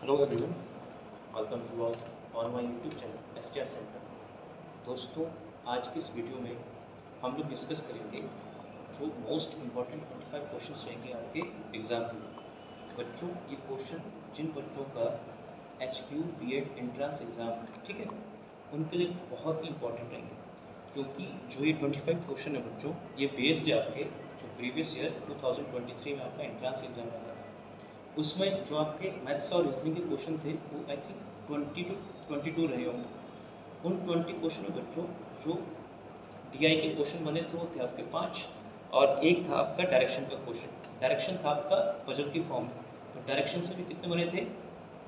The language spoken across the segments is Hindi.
Hello everyone, welcome to on my YouTube channel STR centre. दोस्तों, आज की इस वीडियो में हम लोग डिस्कस करेंगे जो मोस्ट इम्पॉर्टेंट 25 क्वेश्चंस रहेंगे आपके एग्ज़ाम के लिए। बच्चों, ये क्वेश्चन जिन बच्चों का एचपीयू बीएड एंट्रेंस एग्ज़ाम, ठीक है, उनके लिए बहुत ही इंपॉर्टेंट रहेंगे, क्योंकि जो ये 25 क्वेश्चन है बच्चों, ये बेस्ड है आपके जो प्रीवियस ईयर 2023 में आपका एंट्रेंस एग्ज़ाम हुआ था। उसमें जो आपके मैथ्स और रीजनिंग के क्वेश्चन थे वो आई थिंक 22 रहे होंगे। उन 20 क्वेश्चन में बच्चों जो डीआई के क्वेश्चन बने थे वो थे आपके 5, और एक था आपका डायरेक्शन का क्वेश्चन। डायरेक्शन था आपका पजल की फॉर्म में, तो डायरेक्शन से भी कितने बने थे?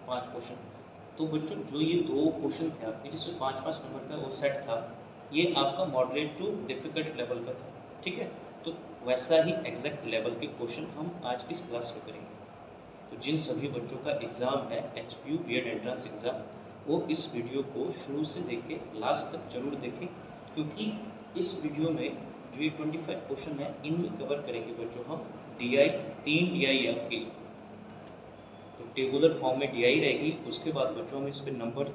5 क्वेश्चन। तो बच्चों जो ये दो क्वेश्चन थे आपके जिसमें 5-5 नंबर का वो सेट था, ये आपका मॉडरेट टू डिफिकल्ट लेवल का था, ठीक है। तो वैसा ही एग्जैक्ट लेवल के क्वेश्चन हम आज की इस क्लास में करेंगे। तो जिन सभी बच्चों का एग्ज़ाम है एचपीयू बीएड एंट्रेंस एग्ज़ाम, वो इस वीडियो को शुरू से देख के लास्ट तक जरूर देखें, क्योंकि इस वीडियो में जो ये 25 क्वेश्चन है इनमें कवर करेंगे बच्चों हम डीआई। 3 डीआई आपकी, तो टेबुलर फॉर्म में डीआई रहेगी। उसके बाद बच्चों हम इस पर नंबर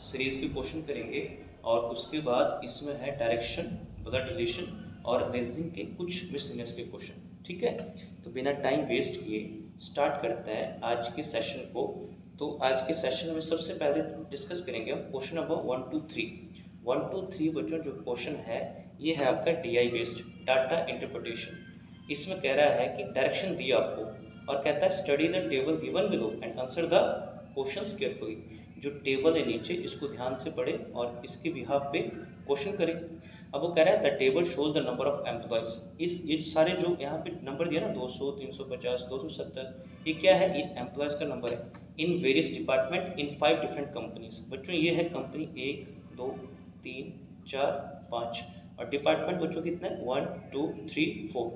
सीरीज के क्वेश्चन करेंगे, और उसके बाद इसमें है डायरेक्शन, ब्लड रिलेशन और रीजनिंग के कुछ मिसलेनियस के क्वेश्चन, ठीक है। तो बिना टाइम वेस्ट किए स्टार्ट करते हैं आज के सेशन को। तो आज के सेशन में सबसे पहले डिस्कस करेंगे हम क्वेश्चन नंबर 1 to 3। 1 to 3 बच्चों जो क्वेश्चन है ये है आपका डीआई बेस्ड डाटा इंटरप्रिटेशन। इसमें कह रहा है कि डायरेक्शन दिया आपको और कहता है study the table given below and answer the questions carefully. जो टेबल है नीचे इसको ध्यान से पढ़ें और इसके बिहाफ पे क्वेश्चन करें। अब वो कह रहा है the table shows the number of employees. ये सारे जो यहाँ पे नंबर दिया ना 200, 350, 270, ये क्या है? ये एम्प्लॉयज का नंबर है in various department in 5 different companies. बच्चों ये है कंपनी 1, 2, 3, 4, 5, और डिपार्टमेंट बच्चों कितने हैं? 1, 2, 3, 4।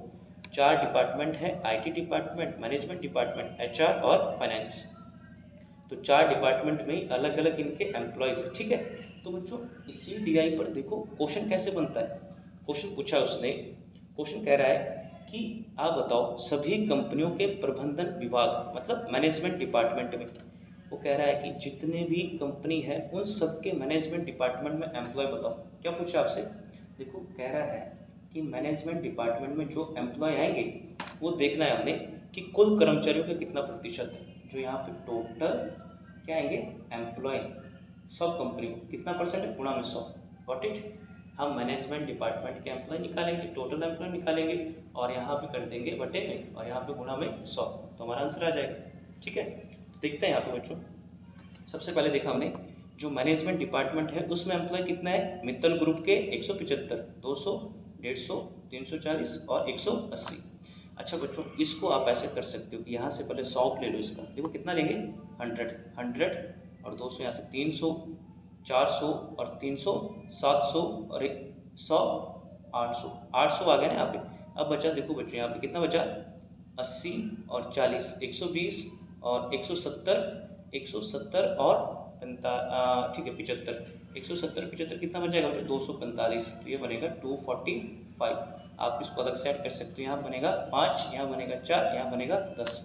4 डिपार्टमेंट है, IT department, management department, HR और फाइनेंस। तो 4 डिपार्टमेंट में अलग अलग इनके एम्प्लॉयज है, ठीक है। तो बच्चों इसी डीआई पर देखो क्वेश्चन कैसे बनता है। क्वेश्चन पूछा उसने, क्वेश्चन कह रहा है कि आप बताओ सभी कंपनियों के प्रबंधन विभाग, मतलब मैनेजमेंट डिपार्टमेंट में, वो कह रहा है कि जितने भी कंपनी है उन सबके मैनेजमेंट डिपार्टमेंट में एम्प्लॉय बताओ। क्या पूछा आपसे? देखो कह रहा है कि मैनेजमेंट डिपार्टमेंट में जो एम्प्लॉय आएंगे वो देखना है हमने कि कुल कर्मचारियों का कितना प्रतिशत है। जो यहाँ पे टोटल क्या आएंगे? एम्प्लॉय, सब कंपनी को कितना परसेंट है? गुणा में 100। Got it. हम मैनेजमेंट डिपार्टमेंट के एम्प्लॉय निकालेंगे, टोटल एम्प्लॉय निकालेंगे, और यहाँ पे कर देंगे बटे में, और यहाँ पे गुणा में 100, तो हमारा आंसर आ जाएगा, ठीक है। तो देखते हैं यहाँ पे बच्चों, सबसे पहले देखा हमने जो मैनेजमेंट डिपार्टमेंट है उसमें एम्प्लॉय कितना है? मित्तल ग्रुप के 175, 200, 150, 340 और 180। अच्छा बच्चों, इसको आप ऐसे कर सकते हो कि यहाँ से पहले 100 ले लो इसका, देखो कितना लेंगे? 100, 100 और 200, यहाँ से 300, 400 और 300, 700 और 100, 800, 800 आ गया ना यहाँ पे। अब बचा देखो बच्चों यहाँ पे कितना बचा? 80 और 40, 120 और 170, 170 और ठीक है 75, 170, 75 कितना बन जाएगा बच्चों? 245। तो ये बनेगा 245। आप इसको अलग से ऐड कर सकते हो, यहाँ बनेगा 5, यहाँ बनेगा 4, यहाँ बनेगा 10।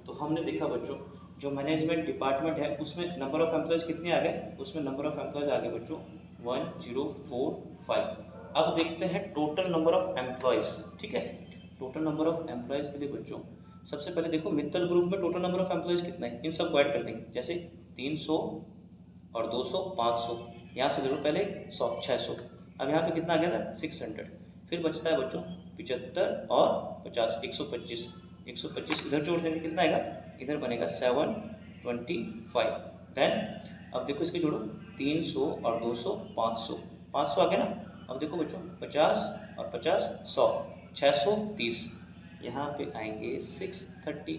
तो हमने देखा बच्चों जो मैनेजमेंट डिपार्टमेंट है उसमें नंबर ऑफ एम्प्लॉयज कितने आ गए? उसमें नंबर ऑफ एम्प्लॉयज आ गए बच्चों 1045। अब देखते हैं टोटल नंबर ऑफ एम्प्लॉयज, ठीक है। टोटल नंबर ऑफ एम्प्लॉयज के लिए बच्चों सबसे पहले देखो मित्तल ग्रुप में टोटल नंबर ऑफ एम्प्लॉयज कितना है, इन सबको ऐड कर देंगे। जैसे 300 और 200, 500, यहाँ से जरूर पहले 100, 600। अब यहाँ पे कितना आ गया था? 600। फिर बचता है बच्चों 75 और 50, 125, 125 इधर जोड़ देंगे, कितना आएगा? इधर बनेगा 725। देन अब देखो इसके जोड़ो 300 और 200, 500, 500 आ गया ना। अब देखो बच्चों 50 और 50, 100, 630, यहाँ पे आएंगे 630।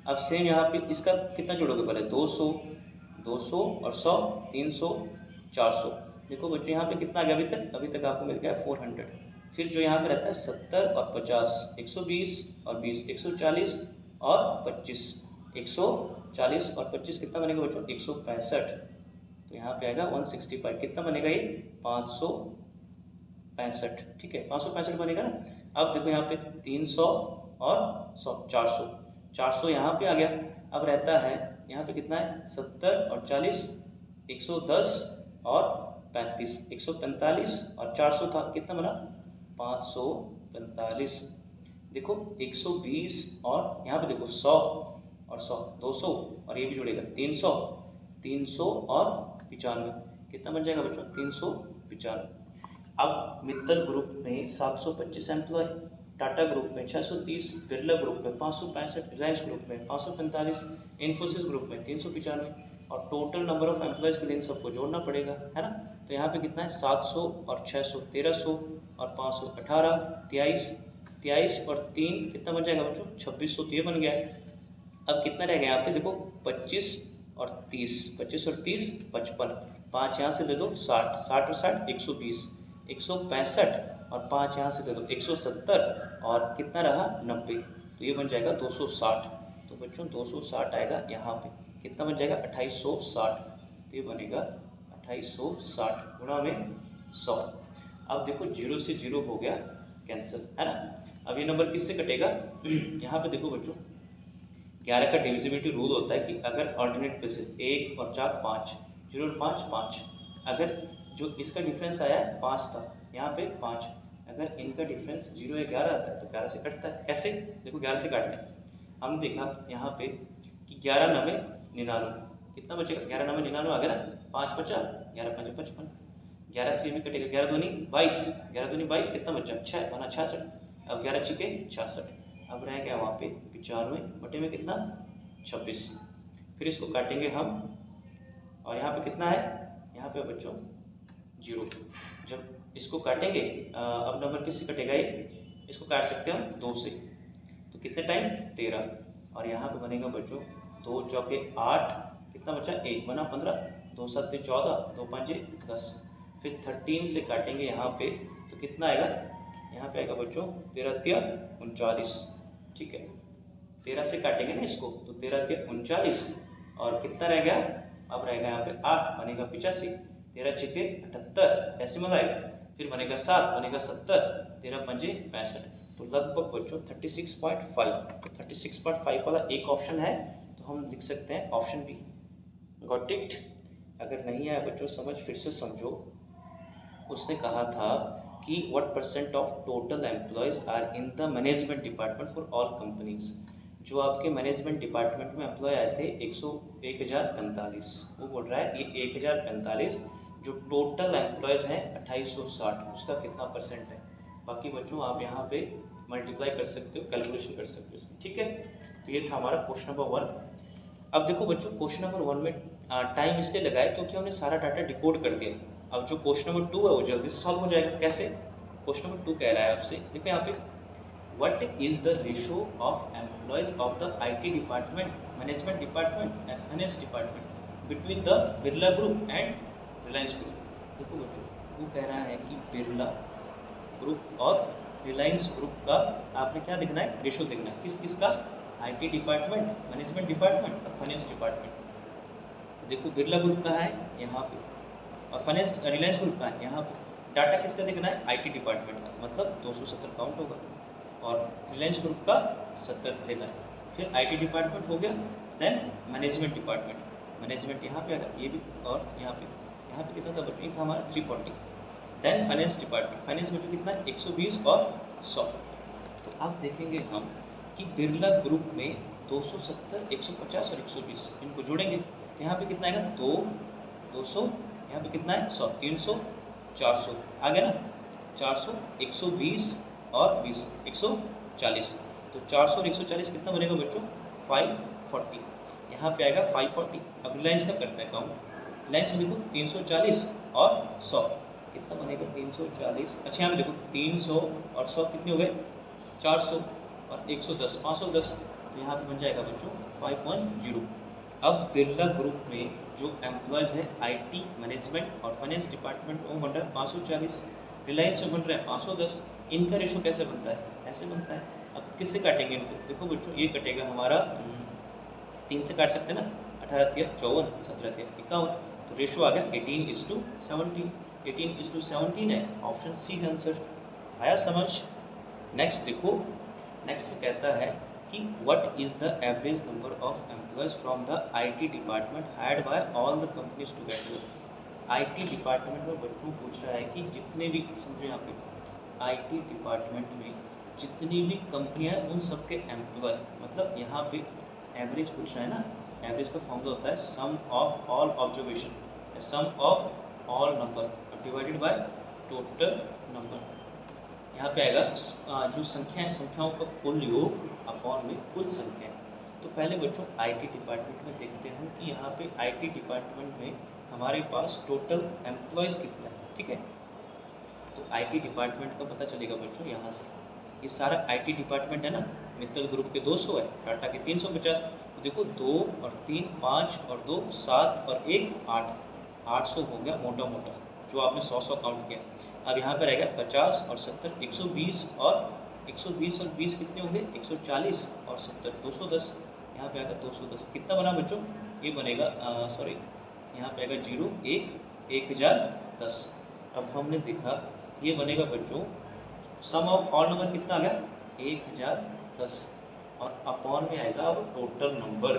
अब सेम यहाँ पे इसका कितना जोड़ोगे? पहले 200, 200 और 100, 300, 400। देखो बच्चों यहाँ पे कितना आ गया? अभी तक आपको मिल गया 400। फिर जो यहाँ पे रहता है 70 और 50, 120 और 20, 140 और 25, 140 और 25 कितना बनेगा बच्चों? 165। तो यहाँ पे आएगा 165, कितना बनेगा ये? 565, ठीक है 565 बनेगा ना। अब देखो यहाँ पे 300 और 100, 400, 400 यहाँ पे आ गया। अब रहता है यहाँ पे कितना है 70 और 40, 110 और 35, 145 और 400 था, कितना बना 545। देखो 120 और यहाँ पे देखो 100 और 100, 200 और ये भी जुड़ेगा 300, 300 और 95, कितना बन जाएगा बच्चों 395। अब मित्तल ग्रुप में 725 एम्प्लॉय, टाटा ग्रुप में 630, बिरला ग्रुप में 565, रिलायंस ग्रुप में 545, इन्फोसिस ग्रुप में 395 और टोटल नंबर ऑफ एम्प्लॉयज़ के दिन सबको जोड़ना पड़ेगा, है ना। तो यहाँ पे कितना है 700 और 600 1300 और 500 18, 23 और 3 कितना बन जाएगा बच्चों 2600, तो ये बन गया है। अब कितना रह गया यहाँ पे देखो 25 और 30, 25 और 30 55, 5 यहाँ से दे दो 60, 60 और 60 120, 165 और 5 यहाँ से दे दो 170 और कितना रहा 90, तो ये बन जाएगा 260। तो बच्चों 260 आएगा यहाँ पे, कितना बन जाएगा 2860, तो ये बनेगा 2860 गुणा में 100। अब देखो 0 से 0 हो गया कैंसिल, है ना। अब ये नंबर किससे कटेगा यहाँ पे देखो बच्चों 11 का डिविजिबिलिटी रूल होता है कि अगर ऑल्टरनेट प्लेसेस 1 और 4 5, 0 और 5 5, अगर जो इसका डिफरेंस आया है 5 था, यहाँ पे 5, अगर इनका डिफरेंस 0 या 11 आता है तो 11 से कटता है। कैसे देखो 11 से काटते हैं, हमने देखा यहाँ पे कि 11 9 99, कितना बचेगा 11 9 99 आ गया ना, 5 बचा, 11 5 55, 11 से भी कटेगा, 11 दूनी 22, 11 दूनी 22, कितना बचा 6 बना 66, अब 11 छिके 66, अब रह गया वहाँ पे 95 बटे में कितना 26। फिर इसको काटेंगे हम और यहाँ पे कितना है, यहाँ पे बच्चों 0। जब इसको काटेंगे अब नंबर किससे कटेगा, ये इसको काट सकते हैं हम 2 से, तो कितने टाइम 13, और यहाँ पे बनेगा बच्चों 2 चौके 8, कितना बचा 1 बना 15, 2 7 14, 2 5 10। फिर 13 से काटेंगे यहाँ पे तो कितना आएगा, यहाँ पे आएगा बच्चों 13 3 39, ठीक है। 13 से काटेंगे ना इसको तो 13 3 39 और कितना रह गया, अब रहेगा यहाँ पे 8 बनेगा 85, 13 6 78 डेसिमल आएगा, फिर बनेगा 7 बनेगा 70, 13 5 65, तो लगभग बच्चों 36.5, तो 36.5 वाला एक ऑप्शन है, तो हम लिख सकते हैं ऑप्शन बी। Got it. अगर नहीं आया बच्चों समझ फिर से समझो। उसने कहा था कि what percent of total employees are in the management department for all companies. जो आपके मैनेजमेंट डिपार्टमेंट में एम्प्लॉय आए थे 1045, वो बोल रहा है ये 1045 जो टोटल एम्प्लॉयज़ हैं 2860, उसका कितना परसेंट है। बाकी बच्चों आप यहाँ पे मल्टीप्लाई कर सकते हो, कैलकुलेशन कर सकते हो, ठीक है। तो ये था हमारा क्वेश्चन नंबर 1। अब देखो बच्चों क्वेश्चन नंबर 1 में टाइम इसलिए लगाया क्योंकि हमने सारा डाटा डिकोड कर दिया। अब जो क्वेश्चन नंबर 2 है वो जल्दी से सॉल्व हो जाएगा। कैसे, क्वेश्चन नंबर 2 कह रहा है आपसे, देखो यहाँ पे what is the ratio of employees of the IT department, management department and finance department between the Birla group and Reliance group. देखो बच्चों वो कह रहा है कि बिरला ग्रुप और रिलायंस ग्रुप का आपने क्या देखना है, रेशो देखना है। किस किस का, IT डिपार्टमेंट, मैनेजमेंट डिपार्टमेंट और फाइनेंस डिपार्टमेंट। देखो बिरला ग्रुप का है यहाँ पे और फाइनेंस रिलायंस ग्रुप का है यहाँ पे। डाटा किसका देखना है, IT डिपार्टमेंट का, मतलब 270 काउंट होगा और रिलायंस ग्रुप का 70 लेना है। फिर IT डिपार्टमेंट हो गया, देन मैनेजमेंट डिपार्टमेंट, मैनेजमेंट यहाँ पे आएगा ये भी, और यहाँ पे कितना था बच्चों, ये था हमारा 340। देन फाइनेंस डिपार्टमेंट, फाइनेंस में जो कितना है 120 और 100। तो अब देखेंगे हम कि बिरला ग्रुप में 270, 150 और 120 इनको जोड़ेंगे तो यहाँ पे कितना आएगा 2 200, यहाँ पे कितना है 100, 300 400 आ गया ना, 400 120 और 20 140। तो 400 और 140 कितना बनेगा बच्चों 540, यहाँ पे आएगा 540। अब रिलायंस का करता है काउंट, रिलायंस में देखो 340 और 100 कितना बनेगा 340। अच्छा यहाँ पे देखो 300 और 100 कितने हो गए 400 और 110 510, तो यहाँ पे बन जाएगा बच्चों 510। अब बिरला ग्रुप में जो एम्प्लॉयज़ है IT, मैनेजमेंट और फाइनेंस डिपार्टमेंट वो बन रहा है 540, रिलायंस में बन रहा है 510। इनका रेशो कैसे बनता है, ऐसे बनता है। अब किससे काटेंगे इनको, देखो बच्चों ये कटेगा हमारा 3 से काट सकते हैं ना, 18 3 54, 17 3 51, तो रेशो आ गया 18:17, 18:17 है, ऑप्शन सी है आंसर। आया समझ। नेक्स्ट देखो, नेक्स्ट कहता है कि what is the average number of employees from the IT department hired by all the companies together. IT department में बच्चों पूछ रहा है कि जितने भी, समझो यहाँ पे आईटी डिपार्टमेंट में जितनी भी कंपनियां हैं उन सब के एम्प्लॉय, मतलब यहाँ पे एवरेज पूछ रहा है ना। एवरेज का फॉर्मूला होता है sum of all observation, sum of all number divided by total number. यहाँ पे आएगा जो संख्या है, संख्याओं का कुल योग अपॉन में कुल संख्या। तो पहले बच्चों आईटी डिपार्टमेंट में देखते हैं कि यहाँ पे आईटी डिपार्टमेंट में हमारे पास टोटल एम्प्लॉयज़ कितना है, ठीक है। तो आईटी डिपार्टमेंट का पता चलेगा बच्चों यहाँ से। ये सारा आईटी डिपार्टमेंट है ना, मित्तल ग्रुप के 200 है, टाटा के 350। तो देखो 2 और 3 5 और 2 7 और 1 8, 800 हो गया मोटा मोटा, जो आपने 100 काउंट किया। अब यहाँ पर आएगा 50 और 70 120 और 20 कितने होंगे 140 और 70 210। यहाँ पे आएगा 210, कितना बना बच्चों, ये बनेगा सॉरी यहाँ पे आएगा 0 1 1010। अब हमने देखा ये बनेगा बच्चों सम ऑफ ऑल नंबर कितना आ गया 1010, और अपॉन में आएगा अब टोटल नंबर।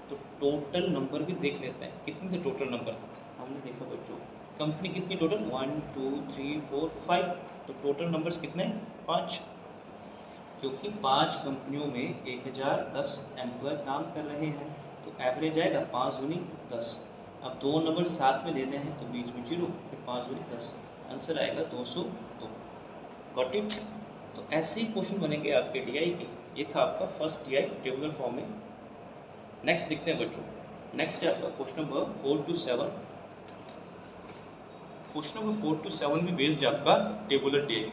तो टोटल नंबर भी देख लेते हैं कितने थे टोटल नंबर। हमने देखा बच्चों कंपनी कितनी टोटल 1 2 3 4 5, तो टोटल नंबर्स कितने 5, क्योंकि 5 कंपनियों में 1010 एम्प्लॉय काम कर रहे हैं, तो एवरेज आएगा 5 दूनी 10। अब दो नंबर साथ में लेने हैं तो बीच में 0, फिर 5 दूनी 10, आंसर आएगा 202। Got it. तो ऐसे ही क्वेश्चन बनेंगे आपके डीआई के। ये था आपका फर्स्ट डीआई टेबुलर फॉर्म में। नेक्स्ट देखते हैं बच्चों, नेक्स्ट है आपका question number 4 to 7। Question number 4 to 7 भी बेस्ड है आपका टेबुलर डीआई।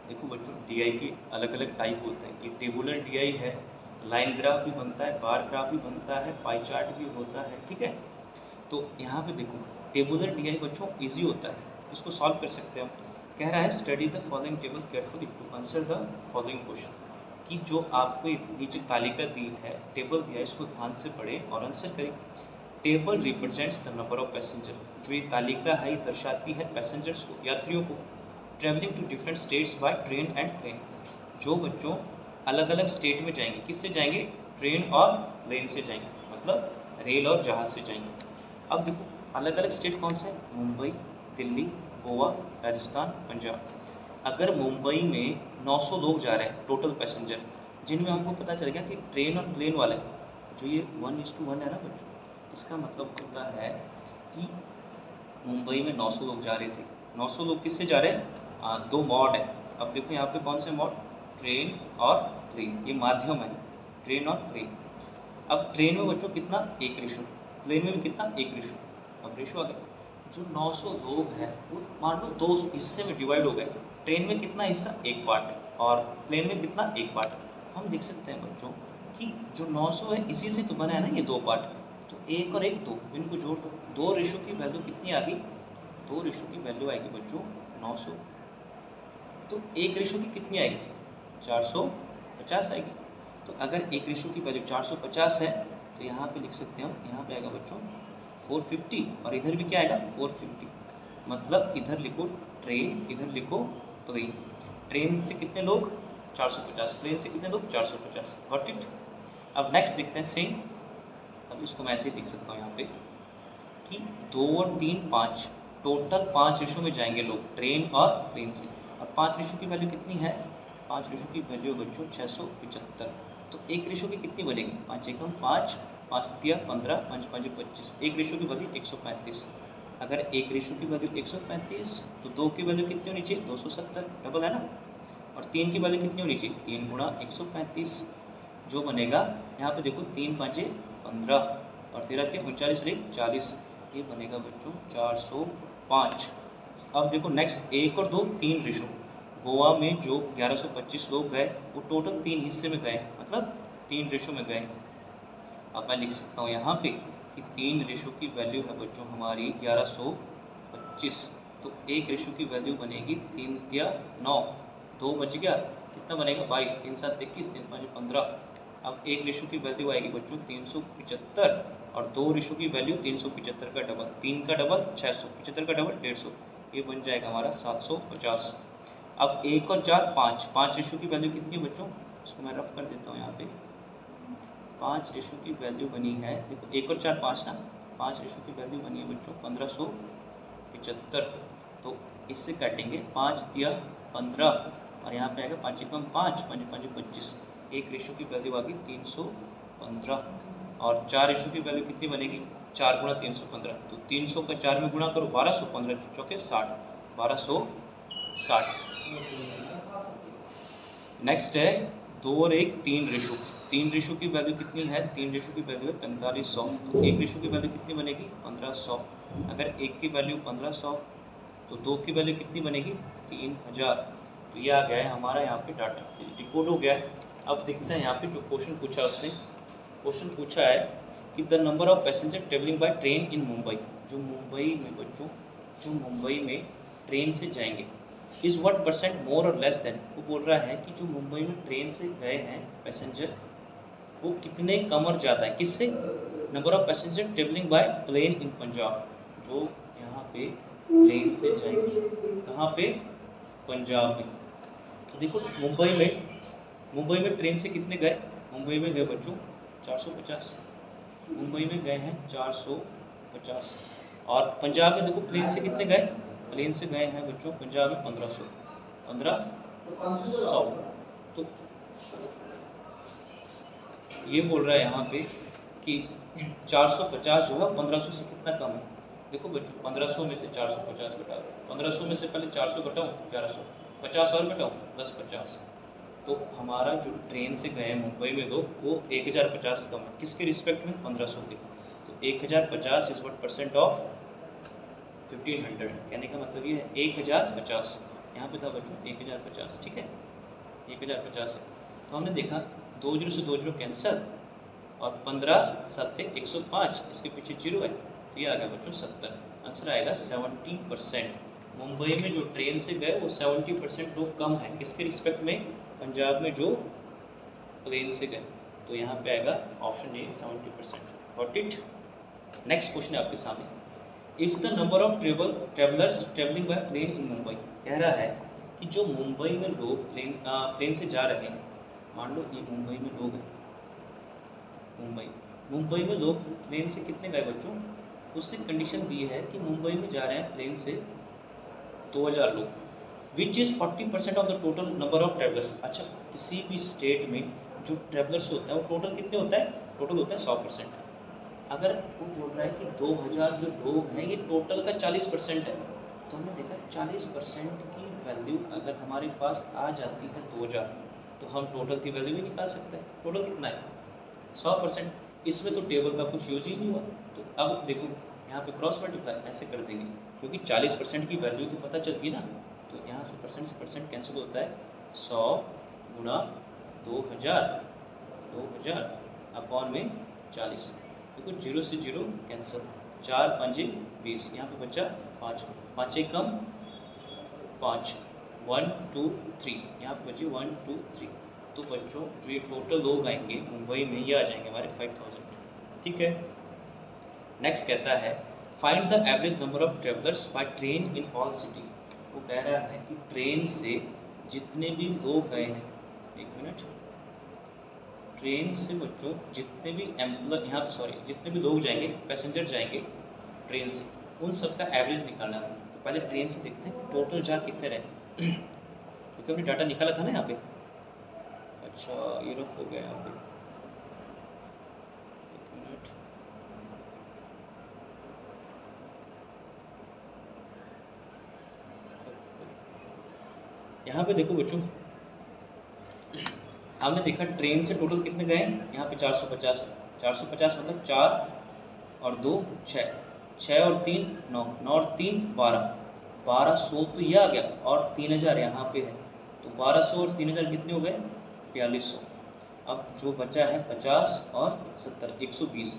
देखो बच्चों डीआई के अलग अलग टाइप होते हैं। ये टेबुलर डीआई है, लाइन ग्राफ भी बनता है, बार ग्राफ भी बनता है, पाई चार्ट भी होता है, ठीक है। तो यहाँ पे देखो टेबुलर डीआई बच्चों इजी होता है, इसको सॉल्व कर सकते हैं हम। कह रहा है study the following table carefully to answer the following question, कि जो आपको नीचे तालिका दी है, टेबल दिया है, इसको ध्यान से पढ़ें और आंसर करें। Table represents the number of passenger, जो ये तालिका है ये दर्शाती है पैसेंजर्स को, यात्रियों को। Travelling to different states by train and plane, जो बच्चों अलग अलग स्टेट में जाएंगे, किससे जाएंगे, ट्रेन और प्लेन से जाएंगे, मतलब रेल और जहाज़ से जाएंगे। अब देखो अलग अलग स्टेट कौन से, मुंबई, दिल्ली, गोवा, राजस्थान, पंजाब। अगर मुंबई में 900 लोग जा रहे हैं टोटल पैसेंजर, जिनमें हमको पता चल गया कि ट्रेन और प्लेन वाले जो ये 1:1 है ना बच्चों, इसका मतलब होता है कि मुंबई में 900 लोग जा रहे थे। 900 लोग किससे जा रहे हैं, दो मॉड है। अब देखो यहाँ पे कौन से मॉड, ट्रेन और प्लेन, ये माध्यम है, ट्रेन और प्लेन। अब ट्रेन में बच्चों कितना 1 रेशो, प्लेन में भी कितना 1 रेशो। अब रेशो आ गया, जो 900 लोग हैं वो मान लो 2 हिस्से में डिवाइड हो गए। ट्रेन में कितना हिस्सा, 1 पार्ट, और प्लेन में कितना 1 पार्ट। हम देख सकते हैं बच्चों कि जो 900 है इसी से तो बना है ना ये 2 पार्ट, तो 1 और 1 2, इनको जोड़ दो। 2 रेशो की वैल्यू कितनी आ गई, 2 रेशो की वैल्यू आएगी बच्चों 900। तो 1 रेशो की कितनी आएगी, 450 आएगी। तो अगर 1 रेशो की वैल्यू 450 है तो यहाँ पे लिख सकते हैं हम, यहाँ पे आएगा बच्चों 450, और इधर भी क्या आएगा 450। मतलब इधर लिखो ट्रेन, इधर लिखो प्लेन। ट्रेन से कितने लोग 450, प्लेन से कितने लोग 450। Got it. अब नेक्स्ट देखते हैं सेम। अब इसको मैं ऐसे ही लिख सकता हूँ यहाँ पे कि 2 और 3 5, टोटल 5 रेशो में जाएंगे लोग ट्रेन और प्लेन से। और 5 रेशो की वैल्यू कितनी है, 5 रेशो की वैल्यू बच्चों 675। तो 1 रेशो की कितनी बनेगी, 5 एकम 5, 5 तिया 15, 5 5 25। 1 रेशो की वैल्यू 135। अगर 1 रेशो की वैल्यू 135 तो 2 की वैल्यू कितनी होनी चाहिए 270, डबल है ना। और 3 की वैल्यू कितनी होनी चाहिए 3 गुणा 135, जो बनेगा यहाँ पे देखो 3 5 15 और 13 3 39 और 1 40, ये बनेगा बच्चों 405। अब देखो नेक्स्ट 1 और 2 3 रेशो। गोवा में जो 1125 लोग गए वो टोटल 3 हिस्से में गए, मतलब 3 रेशो में गए। अब मैं लिख सकता हूँ यहाँ पे कि 3 रेशो की वैल्यू है बच्चों हमारी 1125। तो 1 रेशो की वैल्यू बनेगी 3 तिया 9, 2 बच गया, कितना बनेगा 22, 3 7 21, 3 5 15। अब 1 रेशो की वैल्यू आएगी बच्चों 375, और 2 रेशो की वैल्यू 375 का डबल, 3 का डबल 600, 75 का डबल 150, ये बन जाएगा हमारा 750। अब 1 और 4 5, 5 रेशो की वैल्यू कितनी है बच्चों इसको मैं रफ कर देता हूँ यहाँ पे। 5 रेशो की वैल्यू बनी है, देखो 1 और 4 5 ना, 5 रेशो की वैल्यू बनी है बच्चों 1575। तो इससे काटेंगे 5 दिया 15 और यहाँ पे आएगा 5 एकम 5, 5 5 25। एक रेशो की वैल्यू आ गई 315 और 4 रेशो की वैल्यू कितनी बनेगी 4 गुणा 315। तो 300 का 4 में गुणा करो 1200, 15 चौके 60, 1260। नेक्स्ट है 2 और 1 3 रेशो। 3 रेशो की वैल्यू कितनी है, 3 रेशो की वैल्यू है 4500। तो 1 रेशो की वैल्यू कितनी बनेगी 1500। अगर 1 की वैल्यू 1500 तो 2 की वैल्यू कितनी बनेगी 3000। तो ये आ गया है हमारा यहाँ पे डाटा, डिकोड हो गया है। अब देखते हैं यहाँ पे जो क्वेश्चन पूछा उसने। क्वेश्चन पूछा है कि the number of passenger travelling by train in Mumbai. जो मुंबई में बच्चों, जो मुंबई में ट्रेन से जाएंगे इज़ व्हाट परसेंट मोर और लेस देन। वो बोल रहा है कि जो मुंबई में ट्रेन से गए हैं पैसेंजर वो कितने कम और ज़्यादा है किससे। Number of passenger travelling by plane in Punjab. जो यहाँ पे प्लेन से जाएंगे कहाँ पे, पंजाब में। तो देखो मुंबई में ट्रेन से कितने गए, मुंबई में गए बच्चों 450, मुंबई में गए हैं 450। और पंजाब में देखो प्लेन से कितने गए, प्लेन से गए हैं बच्चों पंजाब में 1500। तो ये बोल रहा है यहाँ पे कि 450 जो है 1500 से कितना कम है। देखो बच्चों 1500 में से 450 घटा दो, 1500 में से पहले 400 घटाऊँ 1100, 50 और घटाऊँ 10 50। तो हमारा जो ट्रेन से गए मुंबई में लोग वो 1050 कम है किसके रिस्पेक्ट में 1500 के। तो 1050 इज व्हाट परसेंट ऑफ 1500। कहने का मतलब ये है 1050, यहाँ पे था बच्चों 1050, ठीक है 1050 है। तो हमने देखा 2 जीरो से 2 जीरो कैंसिल और 15 7 105, इसके पीछे जीरो है तो ये आ गया बच्चों 70। आंसर आएगा 70%। मुंबई में जो ट्रेन से गए वो 70% लोग कम हैं किसके रिस्पेक्ट में, पंजाब में जो प्लेन से गए। तो यहाँ पे आएगा option A 70%। Got it. Next question है आपके सामने। If the number of travellers travelling by plane in Mumbai, कह रहा है कि जो मुंबई में लोग प्लेन से जा रहे हैं, मान लो ये मुंबई में लोग हैं, मुंबई में लोग प्लेन से कितने गए बच्चों। उसने कंडीशन दी है कि मुंबई में जा रहे हैं प्लेन से 2000 लोग, which is 40% of the total number of travellers. अच्छा, किसी भी स्टेट में जो ट्रेवलर्स होता है वो टोटल कितने होता है, टोटल होता है 100%। अगर वो बोल रहा है कि 2000 जो लोग हैं ये टोटल का 40% है, तो हमने देखा 40% की वैल्यू अगर हमारे पास आ जाती है 2000 तो हम टोटल की वैल्यू भी निकाल सकते हैं। टोटल कितना है 100%। इसमें तो टेबल का कुछ यूज ही नहीं हुआ। तो अब देखो यहाँ पे क्रॉस मल्टीप्लाई ऐसे कर देंगे क्योंकि 40% की वैल्यू तो पता चल गई ना। तो यहाँ से परसेंट कैंसिल होता है, 100 गुणा 2000 अपॉन में 40। देखो जीरो से जीरो कैंसिल, 4 5 20, यहाँ पे बचा 5, 5 एक कम 5, 1 2 3, यहाँ पे बची 1 2 3। तो बच्चों जो ये टोटल लोग आएंगे मुंबई में ये आ जाएंगे हमारे 5000, ठीक है। नेक्स्ट कहता है find the average number of travellers by train in all city. वो कह रहा है कि ट्रेन से जितने भी लोग गए हैं, एक मिनट, ट्रेन से बच्चों जितने भी जितने भी लोग जाएंगे, पैसेंजर जाएंगे ट्रेन से, उन सब का एवरेज निकालना है। तो पहले ट्रेन से देखते हैं टोटल जा कितने रहे क्योंकि हमने डाटा निकाला था ना यहाँ पे। अच्छा ये रफ हो गया यहाँ पे, एक मिनट, यहाँ पे देखो बच्चों हमने देखा ट्रेन से टोटल कितने गए, यहाँ पे 450 है। 450 मतलब 4 और 2 6, 6 और 3 9, 9 और 3 12, 1200 तो ये आ गया और 3000 यहाँ पे है। तो 1200 और 3000 कितने हो गए 4200। अब जो बचा है 50 और 70 120,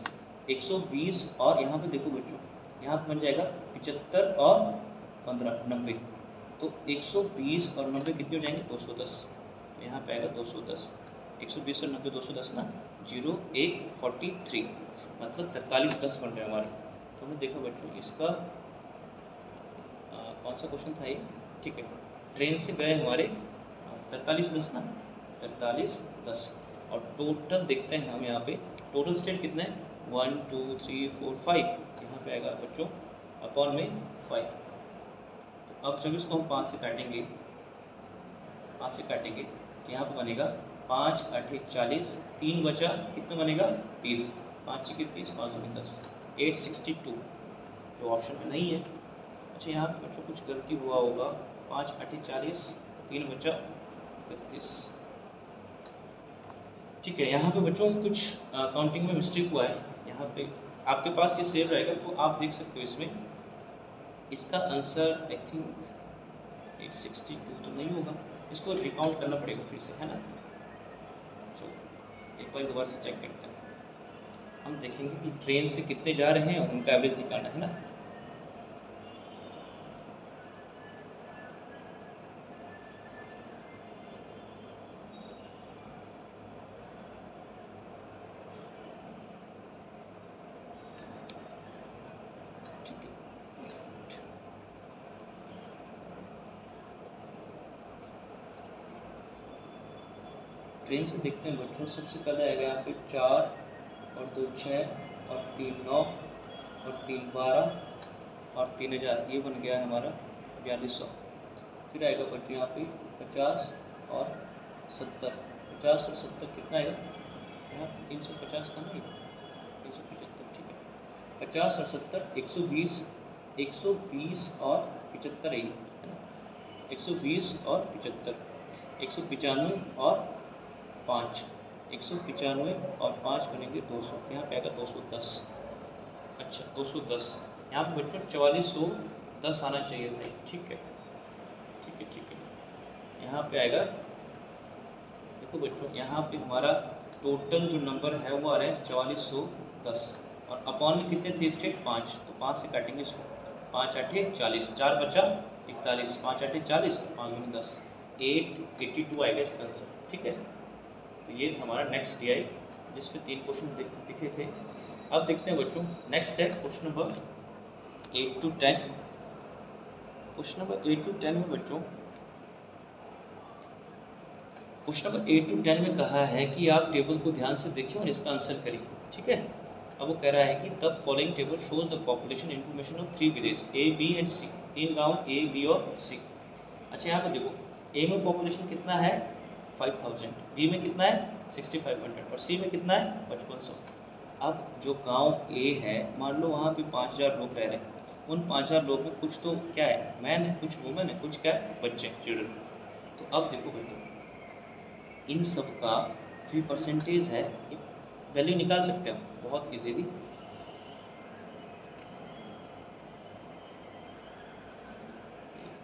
120 और यहाँ पे देखो बच्चों यहाँ पे बन जाएगा 75 और 15 90। तो 120 और 90 कितने हो जाएंगे 210। तो यहाँ पे आएगा 210, 120 और 90 210 ना, 0 1 43, मतलब 43 10 बन रहे हैं हमारे। तो हमने देखा बच्चों इसका कौन सा क्वेश्चन था ये, ठीक है। ट्रेन से गए हमारे 43 10 ना, 43 10। और टोटल देखते हैं हम यहाँ पे, टोटल स्टेट कितने हैं, 1 2 3 4 5, यहाँ पे आएगा बच्चों अपॉन में 5। तो अब जब इसको हम 5 से काटेंगे, 5 से काटेंगे तो यहाँ पे बनेगा 5 8 40, 3 बचा, कितना बनेगा 30, 5 6 30, 5 2 10, 862, जो ऑप्शन में नहीं है। अच्छा यहाँ पे बच्चों कुछ गलती हुआ होगा, 5 8 40, 3 बचा 31। ठीक है, यहाँ पे बच्चों कुछ काउंटिंग में मिस्टेक हुआ है। यहाँ पे आपके पास ये सेव रहेगा तो आप देख सकते हो इसमें। इसका आंसर आई थिंक 862 तो नहीं होगा, इसको रिकाउंट करना पड़ेगा फिर से, है ना। चलो एक बार दोबारा से चेक करते हैं, हम देखेंगे कि ट्रेन से कितने जा रहे हैं और उनका एवरेज निकालना है ना। ठीक है, ट्रेन से देखते हैं बच्चों। सबसे पहले आएगा यहाँ पे 4 और 2 6 और 3 9 और 3 12 और 3000, ये बन गया है हमारा 4200। फिर आएगा बच्चों यहाँ पे 50 और 70, 50 और 70 कितना आएगा, यहाँ 350 था नहीं, 375, ठीक है। 50 और 70 120, 120 और 75 है ना, 120 और 75, 195 और 5, 195 और 5 बनेंगे 200, यहाँ पे आएगा 210। अच्छा 210, यहाँ पे बच्चों 4410 आना चाहिए था, ठीक है ठीक है ठीक है। यहाँ पे आएगा, देखो बच्चों यहाँ पे हमारा टोटल जो नंबर है वो आ रहे हैं 4410, और अपॉन में कितने थे स्टेट, 5, तो 5 से काटेंगे इसको, 5 8 40, 4 बचा 41, 5 8 40, 5 दूनी 10, 882 आएगा इसका आंसर, ठीक है। तो ये था हमारा नेक्स्ट DI, जिस पे 3 क्वेश्चन दिखे थे। अब देखते हैं बच्चों नेक्स्ट है question number 8 to 10। Question number 8 to 10 में बच्चों, क्वेश्चन नंबर 8 to 10 में कहा है कि आप टेबल को ध्यान से देखिए और इसका आंसर करिए, ठीक है। अब वो कह रहा है कि the following table shows the population information of 3 village A B and C, 3 गांव A B और C। अच्छा यहाँ पे देखो, A में पॉपुलेशन कितना है 5000, B में कितना है 6500 और C में कितना है 5500। अब जो गांव A है, मान लो वहाँ पे 5000 लोग रह रहे हैं, उन 5000 लोग में कुछ तो क्या है, मैन है, कुछ वुमेन है, कुछ क्या है, बच्चे, चिल्ड्रन। तो अब देखो बच्चों, इन सब का जो परसेंटेज है वैल्यू निकाल सकते हैं बहुत इजीली। एक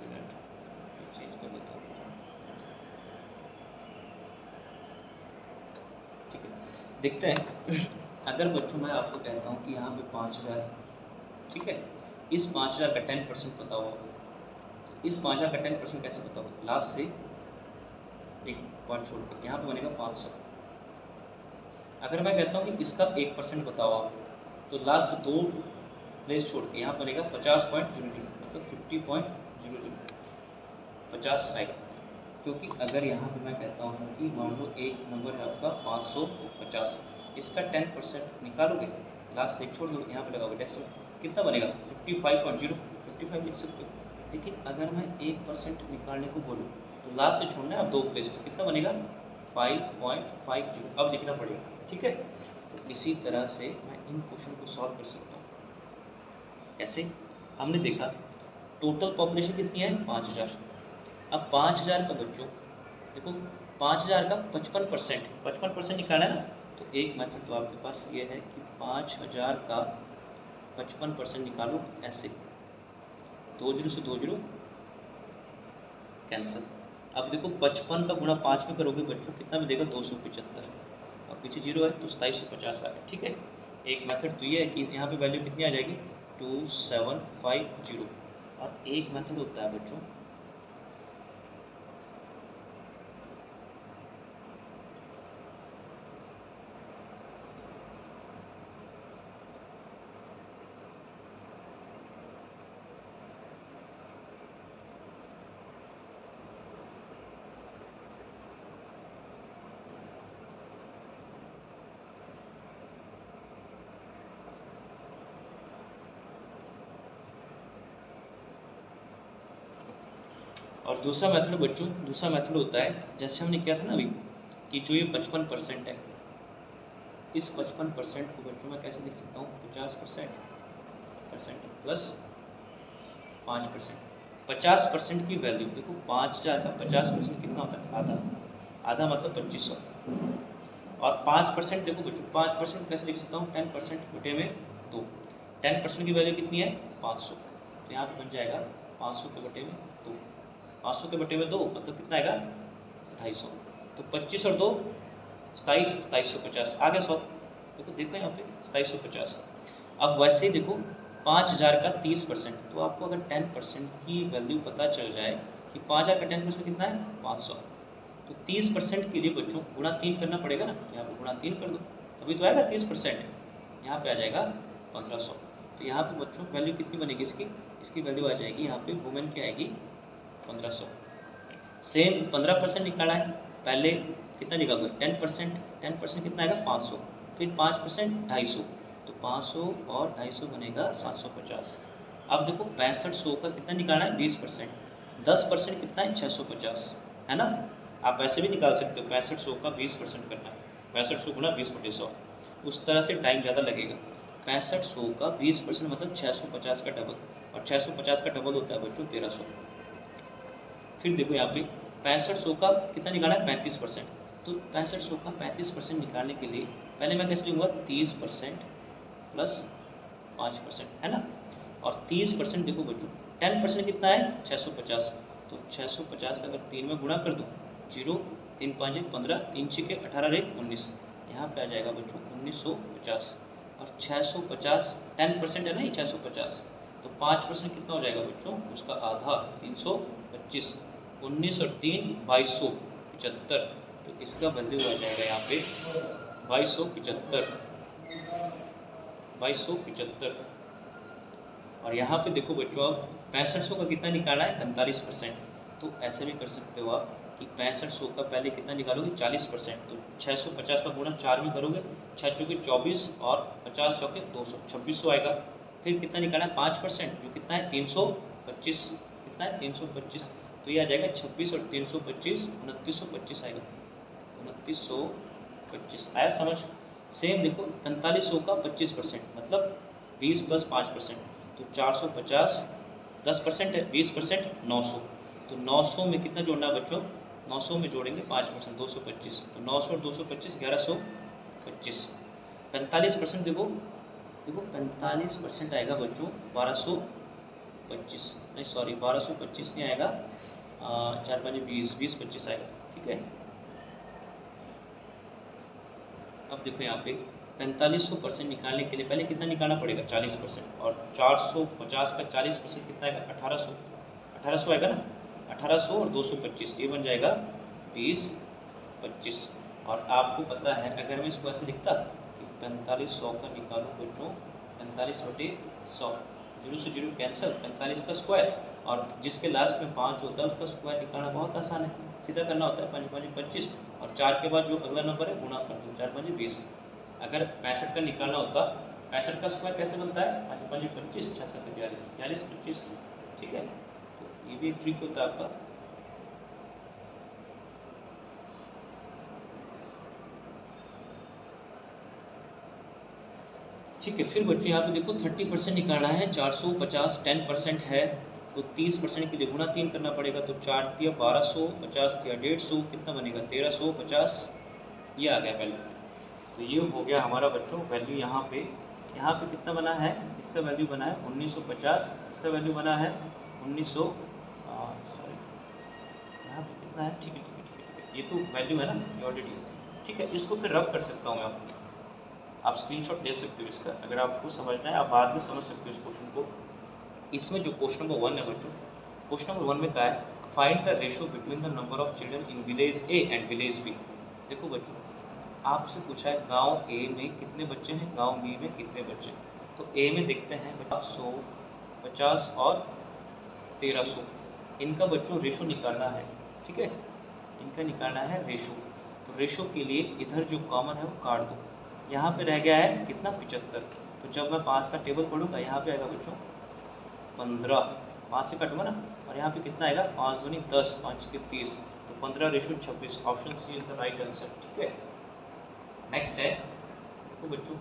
मिनट चेंज कर देता हूँ, ठीक है। देखते हैं, अगर बच्चों मैं आपको कहता हूँ कि यहाँ पे 5000, ठीक है, इस 5000 का 10% बताओ, तो इस 5000 का 10% कैसे बताओ, लास्ट से एक पॉइंट छोड़ के यहाँ पे बनेगा 500। अगर मैं कहता हूँ कि इसका 1% बताओ आप, तो लास्ट से 2 प्लेस छोड़ के यहाँ बनेगा 50.00, मतलब 50.00, 50 आएगा। क्योंकि अगर यहाँ पे मैं कहता हूँ कि मान लो एक नंबर है आपका 550, इसका 10% निकालोगे, लास्ट से एक छोड़ दो, यहाँ पे लगाओगे डेसिमल, कितना बनेगा 55.0, 55 लिख सकते हो। लेकिन अगर मैं 1% निकालने को बोलूँ तो लास्ट से छोड़ना है आप 2 प्लेस, तो कितना बनेगा 5.50, अब लिखना पड़ेगा, ठीक है। तो इसी तरह से मैं इन क्वेश्चन को सॉल्व कर सकता हूँ। कैसे, हमने देखा टोटल पॉपुलेशन कितनी है 5000। अब 5000 का बच्चों देखो, 5000 का 55% निकाला है ना, तो एक मेथड तो आपके पास ये है कि 5000 का 55% निकालो ऐसे, 20 से 20 कैंसिल। अब देखो 55 का गुणा 5 में करोगे बच्चों, कितना मिलेगा 275, और पीछे 0 है तो 2750 आ गया, ठीक है। एक मेथड तो ये है कि यहाँ पे वैल्यू कितनी आ जाएगी 2750, और एक मेथड होता है बच्चों, दूसरा मेथड बच्चों, दूसरा मेथड होता है जैसे हमने किया था ना अभी, कि जो ये 55% है, इस 55% को बच्चों मैं कैसे लिख सकता हूँ, 50% प्लस 5%। 50% की वैल्यू देखो, 5000 का 50% कितना होता है, आधा। आधा मतलब 2500। और 5% देखो बच्चों, 5% कैसे लिख सकता हूँ, 10% बटे में 2। 10% की वैल्यू कितनी है, 500। तो यहाँ पे बन जाएगा 500 के बटे में 2। 500 के बटे में 2 मतलब कितना आएगा, 250। तो 25 और 2 27, 2750 आ गया 100। देखो यहाँ पे 2750। अब वैसे ही देखो 5000 का 30%, तो आपको अगर 10% की वैल्यू पता चल जाए कि 5000 का 10% कितना है, 500, तो 30% के लिए बच्चों गुणा 3 करना पड़ेगा ना, यहाँ पे गुणा 3 कर दो, तभी तो आएगा 30%। यहाँ पे आ जाएगा 1500। तो यहाँ पे बच्चों वैल्यू कितनी बनेगी इसकी, इसकी वैल्यू आ जाएगी यहाँ पे वुमेन की आएगी 1500। सेम 15% निकाला है, पहले कितना निकालोगे, 10%। 10% कितना आएगा, 500, फिर 5% 250, तो 500 और 250 बनेगा 750। अब देखो 6500 का कितना निकालना है, 20%। 10% कितना है, 650, है ना। आप ऐसे भी निकाल सकते हो, 6500 का 20% करना है, 6500 गुना 20/100। उस तरह से टाइम ज़्यादा लगेगा। 6500 का 20% मतलब 650 का डबल, और 650 का डबल होता है बच्चों 1300। फिर देखो यहाँ पे 6500 का कितना निकाला है, 35%। तो 6500 का 35% निकालने के लिए पहले मैं कैसे लूँगा, 30% प्लस 5%, है ना। और 30% देखो बच्चों, 10% कितना है, 650। तो 650 का अगर 3 में गुणा कर दूँ, 0, 3 5 15, 3 6 18 1 19, यहाँ पे आ जाएगा बच्चों 1950। और 650 10% है ना, ये 650, तो 5% कितना हो जाएगा बच्चों, उसका आधा 325। 19 और 3 2275, तो इसका वैल्यू आ जाएगा यहाँ पे 2275, 2275। और यहाँ पे देखो बच्चों, अब 6500 का कितना निकालना है, 45%। तो ऐसे भी कर सकते हो आप कि 6500 का पहले कितना निकालोगे, 40%। तो 650 का गुणा 4 भी करोगे, 6 चौके 24 और 50 चौके 200, 2600 आएगा। फिर कितना निकालना है, 5%, जो कितना है 325, कितना है 325। तो ये आ जाएगा 26 और 325, 2925 आएगा, 2925 आया समझ। सेम देखो 4500 का 25% मतलब 20 प्लस 5%, तो 450। 10% है, 20% 900। तो 900 में कितना जोड़ना है बच्चों, 900 में जोड़ेंगे 5%, 225। तो 900 और 225 1125। 45% देखो, देखो 45% आएगा बच्चों 1225, नहीं सॉरी 1225 नहीं आएगा, 4 5 20, 20 25 आएगा, ठीक है। अब देखो यहाँ पे 4500% निकालने के लिए पहले कितना निकालना पड़ेगा, 40%। और 450 का 40% कितना आएगा, 1800, 1800 आएगा ना। 1800 और 225 ये बन जाएगा 20 25। और आपको पता है अगर मैं इसको ऐसे लिखता कि 4500 का निकालो बच्चों, 45/100, 0 से 0 कैंसिल, 45 का स्क्वायर, और जिसके लास्ट में 5 होता है उसका स्क्वायर निकालना बहुत आसान है, सीधा करना होता है, 5 5 25, और 4 के बाद जो अगला नंबर है गुणा कर दो, 4 5 20। अगर 65 का निकालना होता, 65 का स्क्वायर कैसे बनता है, 5 5 25, 6 7 42, 42 25, ठीक है। तो ये भी एक ट्रिक होता है आपका। ठीक है, फिर बच्चों यहाँ पे देखो 30% निकालना है, 450 10% है, तो 30% के लिए गुणा 3 करना पड़ेगा, तो 4 तिया 1200, 50 तिया 150, कितना बनेगा 1350, ये आ गया वैल्यू। तो ये हो गया हमारा बच्चों वैल्यू। यहाँ पे कितना बना है, इसका वैल्यू बना है 1950, इसका वैल्यू बना है 1900, सॉरी यहाँ पे कितना है, ठीक है ठीक है ठीक है ठीक है, ये तो वैल्यू है ना, ये ऑलरेडी, ठीक है। इसको फिर रब कर सकता हूँ मैं, आप स्क्रीनशॉट ले सकते हो इसका, अगर आपको समझना है आप बाद में समझ सकते हो इस क्वेश्चन को। इसमें जो क्वेश्चन नंबर 1 है बच्चों, क्वेश्चन नंबर 1 में क्या है, find the ratio between the number of children in village A and village B. देखो बच्चों, आपसे पूछा है गांव ए में कितने बच्चे हैं, गांव बी में कितने बच्चे हैं। तो ए में देखते हैं 100, 50 और 1300, इनका बच्चों रेशो निकालना है, ठीक है, इनका निकालना है रेशो। तो रेशो के लिए इधर जो कॉमन है वो काट दो, यहाँ पे रह गया है कितना 75। तो जब मैं 5 का टेबल पढ़ूंगा यहाँ पे आएगा बच्चों 15, 5 से कटूंगा ना, और यहाँ पे कितना आएगा 5 दूनी 10, 5 के 30, तो 15:26। Option C is the right answer. ठीक है, नेक्स्ट है, देखो बच्चों,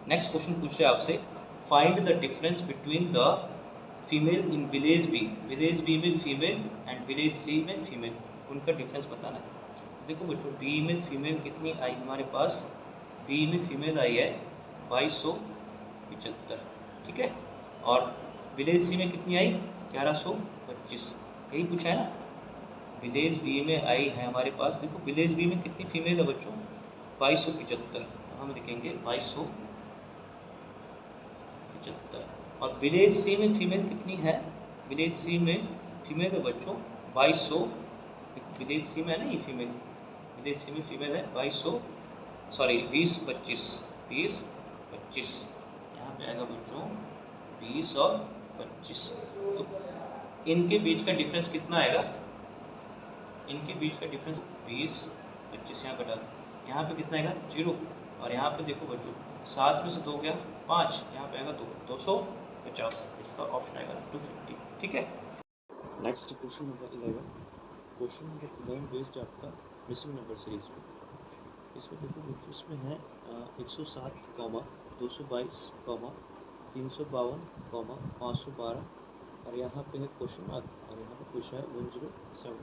नेक्स्ट क्वेश्चन पूछ रहे हैं आपसे, find the difference between the female in village B में फीमेल एंड विलेज सी में फीमेल, उनका डिफरेंस बताना है। देखो बच्चों, बी में फीमेल कितनी आई हमारे पास, बी में फीमेल आई है 2275, ठीक है, और विलेज सी में कितनी आई 1125, यही पूछा है ना। विलेज बी में आई है हमारे पास, देखो विलेज बी में कितनी फीमेल है बच्चों 2275, तो हम लिखेंगे 2275, और विलेज सी में फीमेल कितनी है, विलेज सी में फीमेल है बच्चों 2200, विलेज सी में है ना ये फीमेल, विलेज सी में फीमेल है 2200, सॉरी 20-25, यहाँ पे आएगा बच्चों 20 और 25, तो इनके बीच का डिफरेंस कितना आएगा, इनके बीच का डिफरेंस 20-25, यहाँ कटा, यहाँ पे कितना आएगा 0, और यहाँ पे देखो बच्चों 7 में से 2 गया 5, यहाँ पे आएगा 250, इसका ऑप्शन आएगा 250। ठीक है, next question number 11, question number 11 based आपका मिसिंग नंबर सीरीज में। इसमें देखो बच्चों, इसमें है 107, 222, 352, 512, और यहाँ पे है क्वेश्चन मार्क, और यहाँ पे पूछा है 107।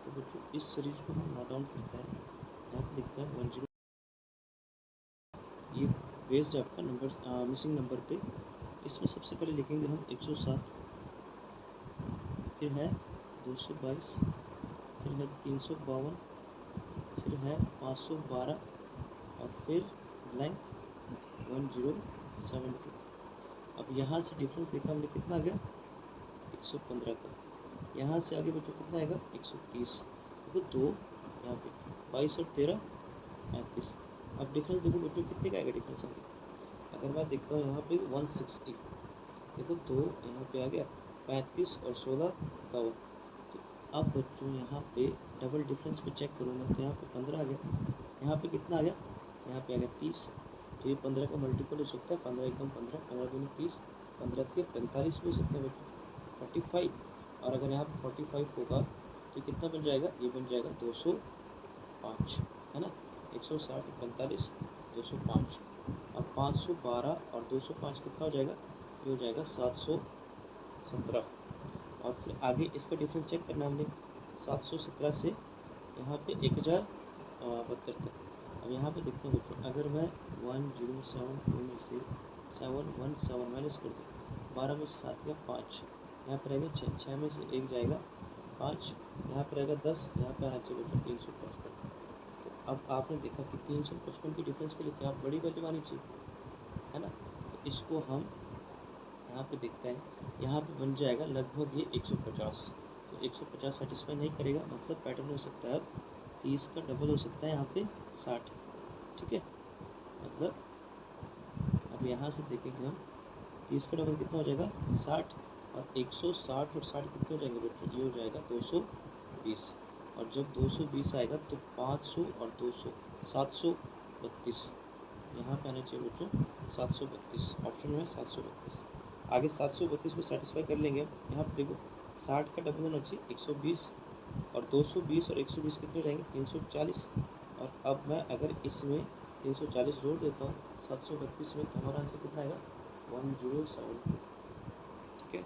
तो बच्चों इस सीरीज को हम नोट डाउन करते हैं, यहाँ पे लिखते हैं 10, ये बेस्ड है आपका नंबर मिसिंग नंबर पे। इसमें सबसे पहले लिखेंगे हम 107, फिर है 222, फिर है 352, फिर है 512, और फिर ब्लैंक 1072। अब यहाँ से डिफरेंस देखा हमने कितना आ गया 115 का, यहाँ से आगे बच्चों कितना आएगा 130, देखो 2 यहाँ पे 22 और 13 35। अब डिफरेंस देखो बच्चों कितने का आएगा डिफरेंस आगे, अगर मैं देखता हूँ यहाँ पे 160, देखो 2 यहाँ पे आ गया 35 और 16 51। तो अब बच्चों यहाँ पे डबल डिफरेंस पे चेक करूँगा, तो यहाँ पे 15 आ गया, यहाँ पे कितना आ गया, यहाँ पे आ गया 30, तो ये 15 का मल्टीपल हो सकता है, 15 एकदम 15, 15 दूनी 30, 15 के 45 भी हो सकता है बच्चों 45, और अगर यहाँ पे 45 होगा तो कितना बन जाएगा, ये बन जाएगा 205, है ना, 160, 45, 205। अब 512 और 205 कितना हो जाएगा, ये हो जाएगा 717, और फिर आगे इसका डिफरेंस चेक करना हमने, 717 से यहाँ पे 1072 तक। अब यहाँ पे देखते हैं बच्चों, अगर मैं 1072 में से 717 माइनस कर दूँ, 12 में से 7 गया 5, यहाँ पर रहेगा 6, 6 में से 1 जाएगा 5, यहाँ पर रहेगा 10, यहाँ पर आना चाहिए बच्चों 355। तो अब आपने देखा कि 355 की डिफरेंस के लिए क्या बड़ी वैल्यू आनी चाहिए, है ना, तो इसको हम यहाँ पे देखते हैं, यहाँ पे बन जाएगा लगभग ये 150, तो 150 सेटिस्फाई नहीं करेगा, मतलब पैटर्न हो सकता है अब 30 का डबल हो सकता है यहाँ पे 60, ठीक है, मतलब अब यहाँ से देखेंगे हम 30 का डबल कितना हो जाएगा 60, और 160 और 60 कितने हो जाएंगे बच्चों, ये हो जाएगा 220, और जब 220 आएगा तो 500 और 200 732, यहाँ पे आना चाहिए बच्चों 732, ऑप्शन में 732। आगे 732 को सेटिस्फाई कर लेंगे, यहाँ पे देखो 60 का डबल होना चाहिए 120, और 220 और 120 कितने रहेंगे 340, और अब मैं अगर इसमें 340 जोड़ देता हूँ 732 में, तो हमारा आंसर कितना आएगा 1072। ठीक है,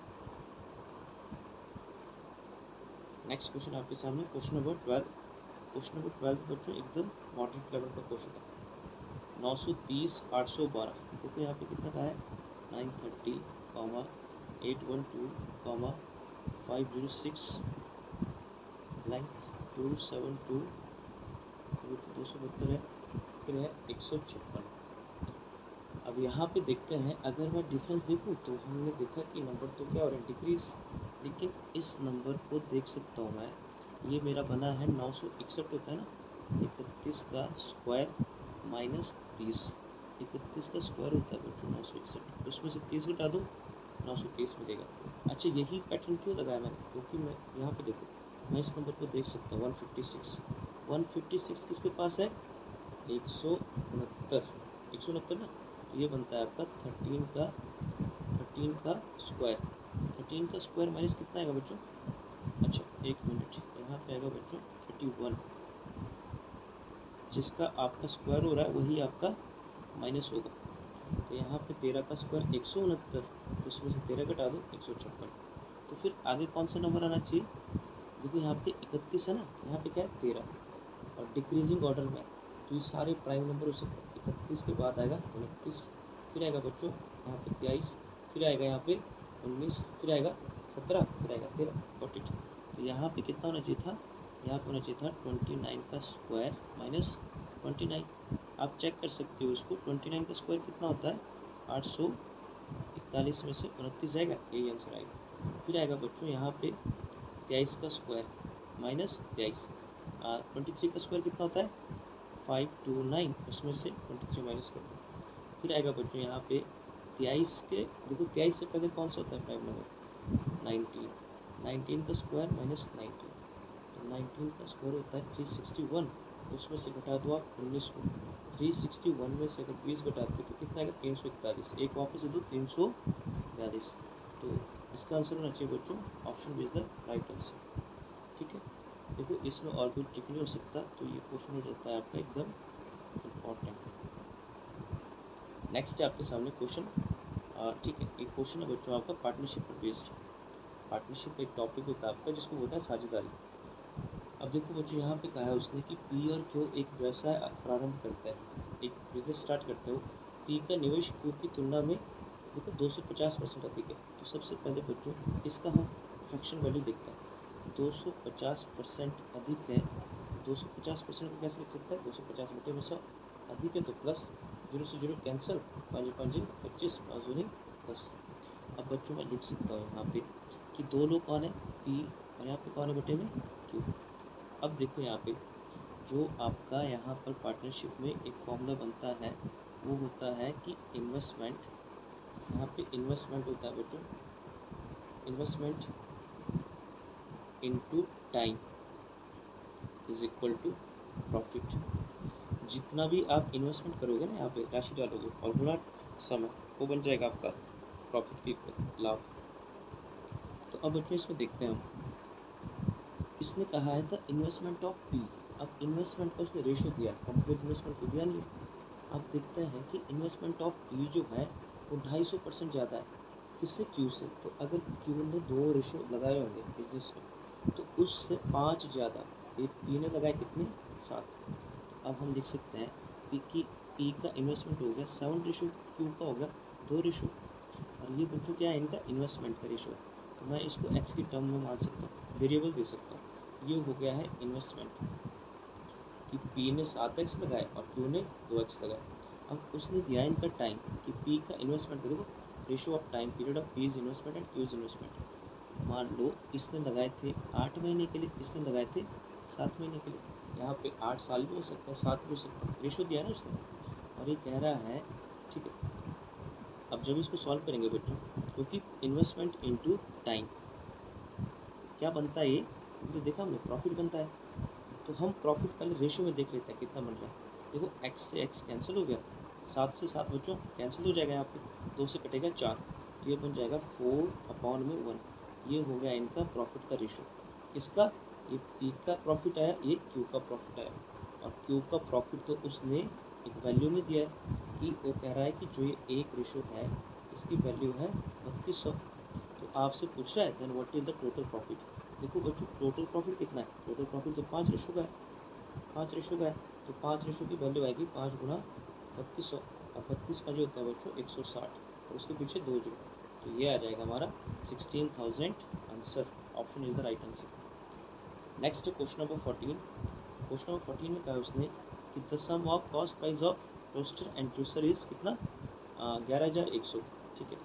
नेक्स्ट क्वेश्चन आपके सामने, क्वेश्चन नंबर 12, क्वेश्चन नंबर 12 बच्चों एकदम मॉडरेट लेवल का क्वेश्चन है, 930, 812, देखो यहाँ पे कितना का है 930, 812, 506, ब्लैंक 272, 272 है, फिर है 156। अब यहाँ पे देखते हैं, अगर मैं डिफरेंस देखूँ तो हमने देखा कि नंबर तो क्या हो रहा है डिक्रीज, लेकिन इस नंबर को देख सकता हूँ मैं, ये मेरा बना है 961 होता है ना, 31 का स्क्वायर माइनस 30, 31 का स्क्वायर होता है बच्चों 961, उसमें से 30 घटा दो 930 मिलेगा। अच्छा यही पैटर्न क्यों लगाया मैंने, क्योंकि मैं यहाँ पे देखो मैं इस नंबर को देख सकता हूँ 156 किसके पास है 169, 169 ना, तो ये बनता है आपका 13 का 13 का स्क्वायर, 13 का स्क्वायर माइनस कितना आएगा बच्चों? अच्छा एक मिनट, यहाँ पे आएगा बच्चों 31, जिसका आपका स्क्वायर हो रहा है वही आपका माइनस होगा। तो यहाँ पे 13 का स्क्वायर 169, तो उसमें से 13 घटा दो 156। तो फिर आगे कौन सा नंबर आना चाहिए? देखो यहाँ पे 31 है ना, यहाँ पे क्या है 13, और डिक्रीजिंग ऑर्डर में, तो ये सारे प्राइम नंबर हो सकते हैं। 31 के बाद आएगा 29, फिर आएगा बच्चों यहाँ पे 23, फिर आएगा यहाँ पे 19, फिर आएगा 17, फिर आएगा 13, 42। तो यहाँ पे कितना होना चाहिए था? यहाँ पे होना चाहिए था 29 का स्क्वायर माइनस 29। आप चेक कर सकते हो इसको, 29 का स्क्वायर कितना होता है? 841 में से 29 जाएगा, यही आंसर आएगा। फिर आएगा बच्चों यहाँ पे 23 का स्क्वायर माइनस 23, 23 का स्क्वायर कितना होता है? 529, उसमें से 23 माइनस कर दो। फिर आएगा बच्चों यहाँ पे 23 के, देखो 23 से पहले कौन सा होता है प्राइम नंबर? 19, 19 का स्क्वायर माइनस 19, तो 19 का स्क्वायर होता है 361, उसमें से घटा दो आप 19 को। 361 में से अगर 20 घटाते हो तो कितना आएगा? 341, एक वापस से दो 342। तो इसका आंसर होना चाहिए बच्चों option B is the right answer. ठीक है, देखो इसमें और कोई ट्रिक नहीं हो सकता, तो ये क्वेश्चन हो जाता है आपका एकदम इम्पॉर्टेंट। नेक्स्ट है आपके सामने क्वेश्चन, ठीक है, एक क्वेश्चन है बच्चों आपका पार्टनरशिप पर बेस्ड। पार्टनरशिप एक टॉपिक होता है आपका जिसको बोलते हैं साझेदारी। अब देखो बच्चों यहाँ पे कहा है उसने कि पी और क्यू एक व्यवसाय प्रारंभ करता है, एक बिजनेस स्टार्ट करते हो। पी का निवेश क्यू की तुलना में देखो 250% अधिक है। तो सबसे पहले बच्चों इसका हम फ्रैक्शन वैल्यू देखते हैं। 250% अधिक है, 250% को कैसे लिख सकते हैं? 250 बटे में 100, अधिक है तो प्लस, 0 से 0 कैंसिल, 5 5 25, 5 दूनी 10। अब बच्चों मैं लिख सकता हूँ यहाँ पे कि दो लोग कौन है? पी, और यहाँ पे कौन है बटे में? क्यू। अब देखो यहाँ पे जो आपका यहाँ पर पार्टनरशिप में एक फॉर्मूला बनता है वो होता है कि इन्वेस्टमेंट, यहाँ पे इन्वेस्टमेंट होता है बच्चों, investment into time is equal to profit. जितना भी आप इन्वेस्टमेंट करोगे ना, यहाँ पे राशि डालोगे और गुणा समय, वो बन जाएगा आपका प्रॉफिट की लाभ। तो अब बच्चों इसमें देखते हैं हम, इसने कहा है द इन्वेस्टमेंट ऑफ पी। अब इन्वेस्टमेंट का उसने रेशो दिया, कंप्लीट इन्वेस्टमेंट को दिया नहीं है। अब देखते हैं कि इन्वेस्टमेंट ऑफ पी जो है वो 250% ज़्यादा है, किससे? क्यू से। तो अगर क्यू ने 2 रेशो लगाए होंगे बिजनेस में, तो उससे 5 ज़्यादा ये पी ने लगाए कितने? 7। तो अब हम लिख सकते हैं पी का इन्वेस्टमेंट हो गया 7 रेशो, क्यू का हो गया 2 रेशो, और ये बच्चों क्या है? इनका इन्वेस्टमेंट का रेशो। तो मैं इसको एक्स की टर्म में मान सकता हूँ, वेरिएबल दे सकता हूँ। ये हो गया है इन्वेस्टमेंट कि पी ने 7x लगाए और क्यू ने 2x लगाए। अब उसने दिया इनका टाइम कि पी का इन्वेस्टमेंट देखो, ratio of time period of P is investment and Q is investment. मान लो इसने लगाए थे 8 महीने के लिए, इसने लगाए थे 7 महीने के लिए। यहाँ पे 8 साल भी हो सकता है, 7 भी हो सकता है, रेशो दिया है ना उसने। और ये कह रहा है, ठीक है, अब जब इसको सॉल्व करेंगे बच्चों, क्योंकि इन्वेस्टमेंट इनटू टाइम क्या बनता है? ये तो देखा हमने प्रॉफिट बनता है। तो हम प्रॉफिट पहले रेशो में देख लेते हैं कितना बन रहा है। देखो x से x कैंसिल हो गया, 7 से 7 बच्चों कैंसिल हो जाएगा, यहाँ पे 2 से कटेगा 4, तो ये बन जाएगा 4/1। ये हो गया इनका प्रॉफिट का रेशो। किसका? ये P का प्रॉफिट आया, ये Q का प्रॉफिट आया। और Q का प्रॉफिट तो उसने एक वैल्यू में दिया है कि वो कह रहा है कि जो ये एक रेशो है इसकी वैल्यू है 3200। तो आपसे पूछ रहा है then what is the total profit. देखो बच्चों टोटल प्रॉफिट कितना है? टोटल प्रॉफिट तो 5 रेशो का है, 5 रेशो का है, तो 5 रेशो की वैल्यू आएगी 5 गुणा 3200, और 32 का जो होता है बच्चों 160, और उसके पीछे 2 जीरो, तो ये आ जाएगा हमारा 16,000 answer. Option is the right answer. Next question number 14। Question number 14 में कहा उसने कि the sum of cost price of toaster and juicer is कितना? 11,100। ठीक है,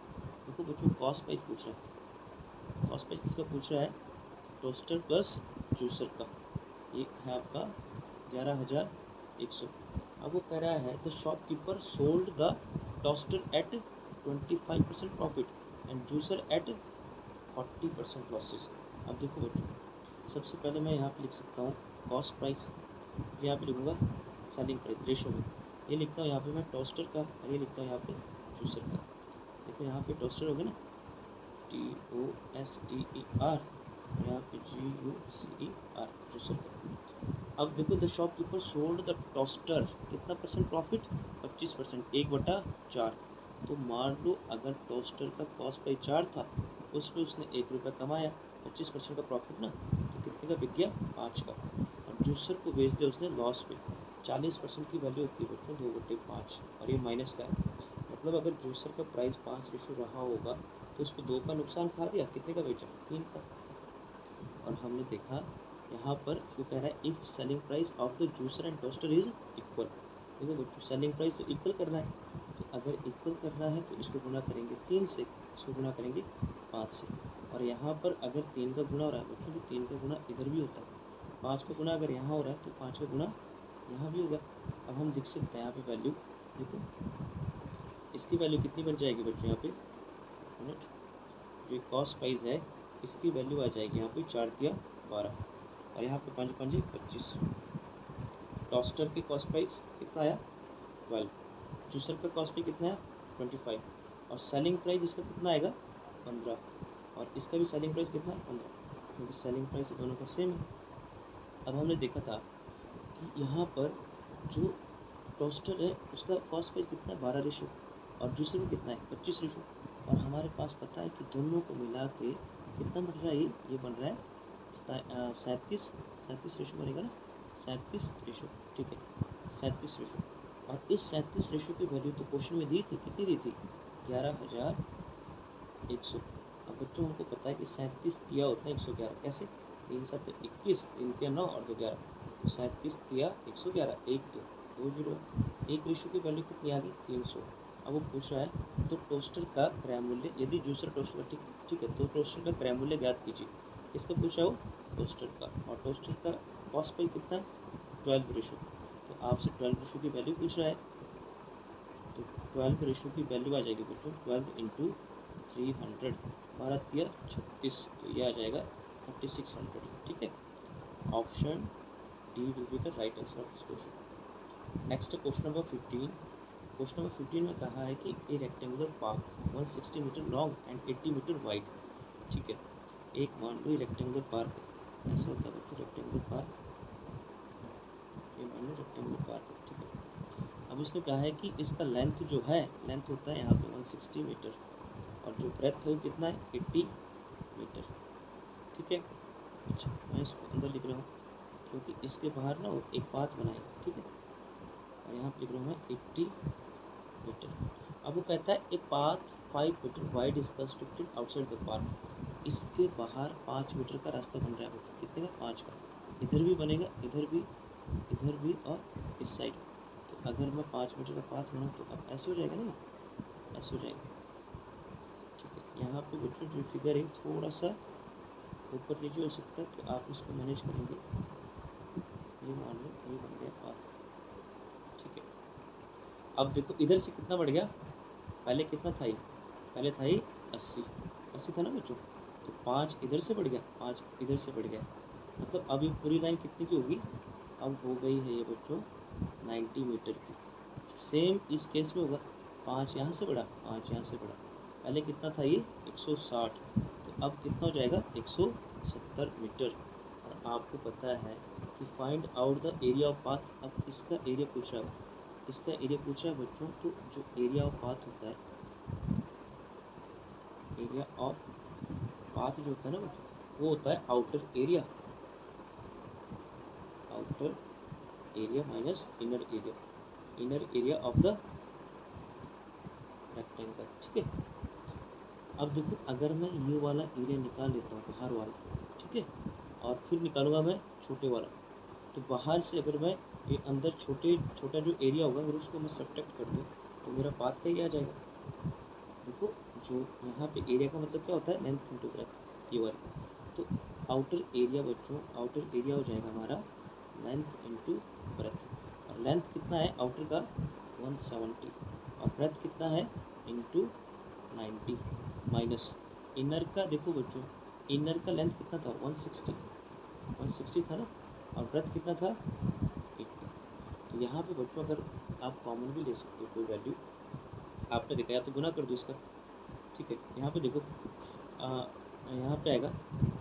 देखो बच्चों कॉस्ट प्राइस पूछ रहा है, कॉस्ट प्राइस किसका पूछ रहा है? टोस्टर प्लस जूसर का, ये है आपका 11,100। अब वो कह रहा है the shopkeeper sold the toaster at 25% profit and juicer at 40% losses. अब देखो बच्चों सबसे पहले मैं यहाँ पे लिख सकता हूँ कॉस्ट प्राइस, यहाँ पे लिखूँगा सेलिंग प्राइस रेशो में, ये लिखता हूँ यहाँ पे मैं टोस्टर का, और ये लिखता हूँ यहाँ पे जूसर का। देखो यहाँ पे टोस्टर हो गया ना, TOSTER, यहाँ पे GUCER, जूसर का। अब देखो the shopkeeper sold the toaster, कितना परसेंट प्रॉफिट, 25%, 1/4। तो मान लो अगर टोस्टर का कॉस्ट प्राइस 4 था, उसमें उसने 1 रुपया कमाया, 25% का प्रॉफिट ना, तो कितने का बिक गया, 5 का। और जूसर को बेच दिया उसने लॉस पे, 40% की वैल्यू होती है बच्चों 2/5, और ये माइनस का है। मतलब अगर जूसर का प्राइस 5 रहा होगा तो उसको 2 का नुकसान खा दिया, कितने का बेचा, 3 का। और हमने देखा यहाँ पर वो कह रहा है if selling price of the juicer and toaster is equal. देखो बच्चों सेलिंग प्राइस तो इक्वल करना है, तो अगर इक्वल करना है तो इसको गुना करेंगे 3 से, इसको गुना करेंगे 5 से। और यहाँ पर अगर 3 का गुना हो रहा है बच्चों, तो 3 का गुना इधर भी होता है, 5 का गुना अगर यहाँ हो रहा है तो 5 का गुना यहाँ भी होगा। अब हम लिख सकते हैं यहाँ पे वैल्यू, देखो इसकी वैल्यू कितनी बन जाएगी बच्चों, यहाँ पे मिनट, जो कॉस्ट प्राइस है इसकी वैल्यू आ जाएगी यहाँ पे 4 दिया 12, और यहाँ पे 5 5 25। टोस्टर की कॉस्ट प्राइस कितना आया, 12। जूसर का कॉस्ट प्राइस कितना आया, 25। और सेलिंग प्राइस इसका कितना आएगा, 15। और इसका भी सेलिंग प्राइस कितना है, 15, क्योंकि सेलिंग प्राइस दोनों का सेम है। अब हमने देखा था कि यहाँ पर जो टोस्टर है उसका कॉस्ट प्राइस कितना है, 12 और जूसर में कितना है, 25। और हमारे पास पता है कि दोनों को मिला के कितना बन रहा है, ये बन रहा है 37 बनेगा ना, 37, ठीक है 37। और इस 37 की वैल्यू तो क्वेश्चन में दी थी, कितनी दी थी, 11,100। अब बच्चों हमको पता है कि 37 दिया होता है 111, कैसे, 3 7 21, 3 3 9 और 2 11, तो 37 दिया 111, 1 2 2 जीरो, एक रेशो की वैल्यू कितनी आ गई, 300। अब वो पूछ रहा है तो टोस्टर का क्रय मूल्य, यदि जूसर टोस्टर का, ठीक है, तो टोस्टर का क्रय मूल्य ज्ञात कीजिए। किसका पूछा हो, टोस्टर का। और टोस्टर का कॉस्ट प्राइस कितना है, 12, तो आपसे 12 की वैल्यू पूछ रहा है, तो 12 की वैल्यू आ जाएगी बच्चों 12 इंटू 300, 12×3 = 36, तो ये आ जाएगा 3600, ठीक है। Option D will be the right answer of this question. Next question number 15। Question number 15 में कहा है कि a rectangular park 160 metre long and 80 metre wide, ठीक है। एक मान लो रेक्टेंगुलर पार्क है, ऐसा होता है बच्चों रेक्टेंगुलर पार्क, ये मान लो रेक्टेंगुलर पार्क है, ठीक है। अब उसने कहा है कि इसका लेंथ जो है, लेंथ होता है यहाँ पे 160 मीटर, और जो ब्रेथ है वो कितना है, 80 मीटर, ठीक है। अच्छा मैं इसको अंदर लिख रहा हूँ क्योंकि इसके बाहर ना वो एक पाथ बनाएगा, ठीक है। और यहाँ पे लिख रहा हूँ मैं 80 मीटर। अब वो कहता है a path 5 metre wide is constructed outside the park, इसके बाहर 5 मीटर का रास्ता बन रहा है बच्चों, कितने का, 5 का। इधर भी बनेगा, इधर भी और इस साइड। तो अगर मैं 5 मीटर का पाथ बनाऊँ तो अब ऐसे हो जाएगा ना, ऐसे हो जाएगा, ठीक है। यहाँ पे बच्चों जो फिगर है थोड़ा सा ऊपर नीचे हो सकता है, तो आप इसको मैनेज करेंगे। ये मान लो ये बन गया पाथ, ठीक है। अब देखो इधर से कितना बढ़ गया, पहले कितना था ये, पहले था ये 80 था ना बच्चों, तो 5 इधर से बढ़ गया, 5 इधर से बढ़ गया, मतलब अब ये पूरी लाइन कितने की होगी, अब हो गई है ये बच्चों 90 मीटर की। सेम इस केस में होगा, 5 यहाँ से बढ़ा, 5 यहाँ से बढ़ा, पहले कितना था ये 160, तो अब कितना हो जाएगा 170 मीटर। और आपको पता है कि find out the area of path, अब इसका एरिया पूछ रहा है, इसका एरिया पूछ रहा है बच्चों, तो जो एरिया ऑफ पाथ होता है, एरिया ऑफ पाथ जो होता है ना बच्चों, वो होता है outer area, outer area minus inner area of the rectangle, ठीक है। अब देखो अगर मैं ये वाला एरिया निकाल लेता हूँ बाहर वाला, ठीक है, और फिर निकालूंगा मैं छोटे वाला, तो बाहर से अगर मैं ये अंदर छोटा जो एरिया होगा अगर उसको मैं सब्ट्रैक्ट कर दूँ तो मेरा पाथ का ही आ जाएगा। देखो जो यहाँ पे एरिया का मतलब क्या होता है, लेंथ इंटू ब्रेथ, ये वाली। तो आउटर एरिया बच्चों, आउटर एरिया हो जाएगा हमारा लेंथ इंटू ब्रेथ, और लेंथ कितना है आउटर का 170, और ब्रेथ कितना है इंटू 90, माइनस इनर का, देखो बच्चों इनर का लेंथ कितना था 160 था ना, और ब्रेथ कितना था 80। तो यहाँ पे बच्चों अगर आप कॉमन भी ले सकते हो कोई वैल्यू, आपने देखा या तो गुना कर दो इसका, ठीक है, यहाँ पे देखो यहाँ पे आएगा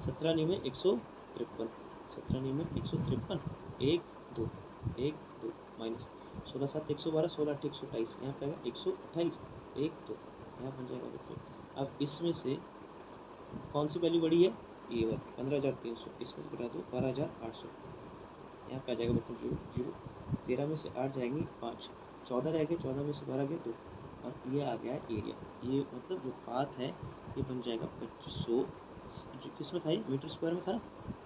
17 नी में 153, 17 नी में 153, 1 2 1 2 माइनस 16 7 112, 16 8 128, यहाँ पे आएगा 128, 1 2, यहाँ बन जाएगा बच्चों। अब इसमें से कौन सी वैल्यू बड़ी है, ये वाली 15,300, इसमें से घटा दो 12,800, यहाँ पे आ जाएगा बच्चों 0 0, 13 में से 8 जाएंगे 5, 14 रह गए, 14 में से 12 गए 2, और ये आ गया एरिया। ये मतलब जो पाथ है ये बन जाएगा 2500, जो किस में था, ये मीटर स्क्वायर में था ना।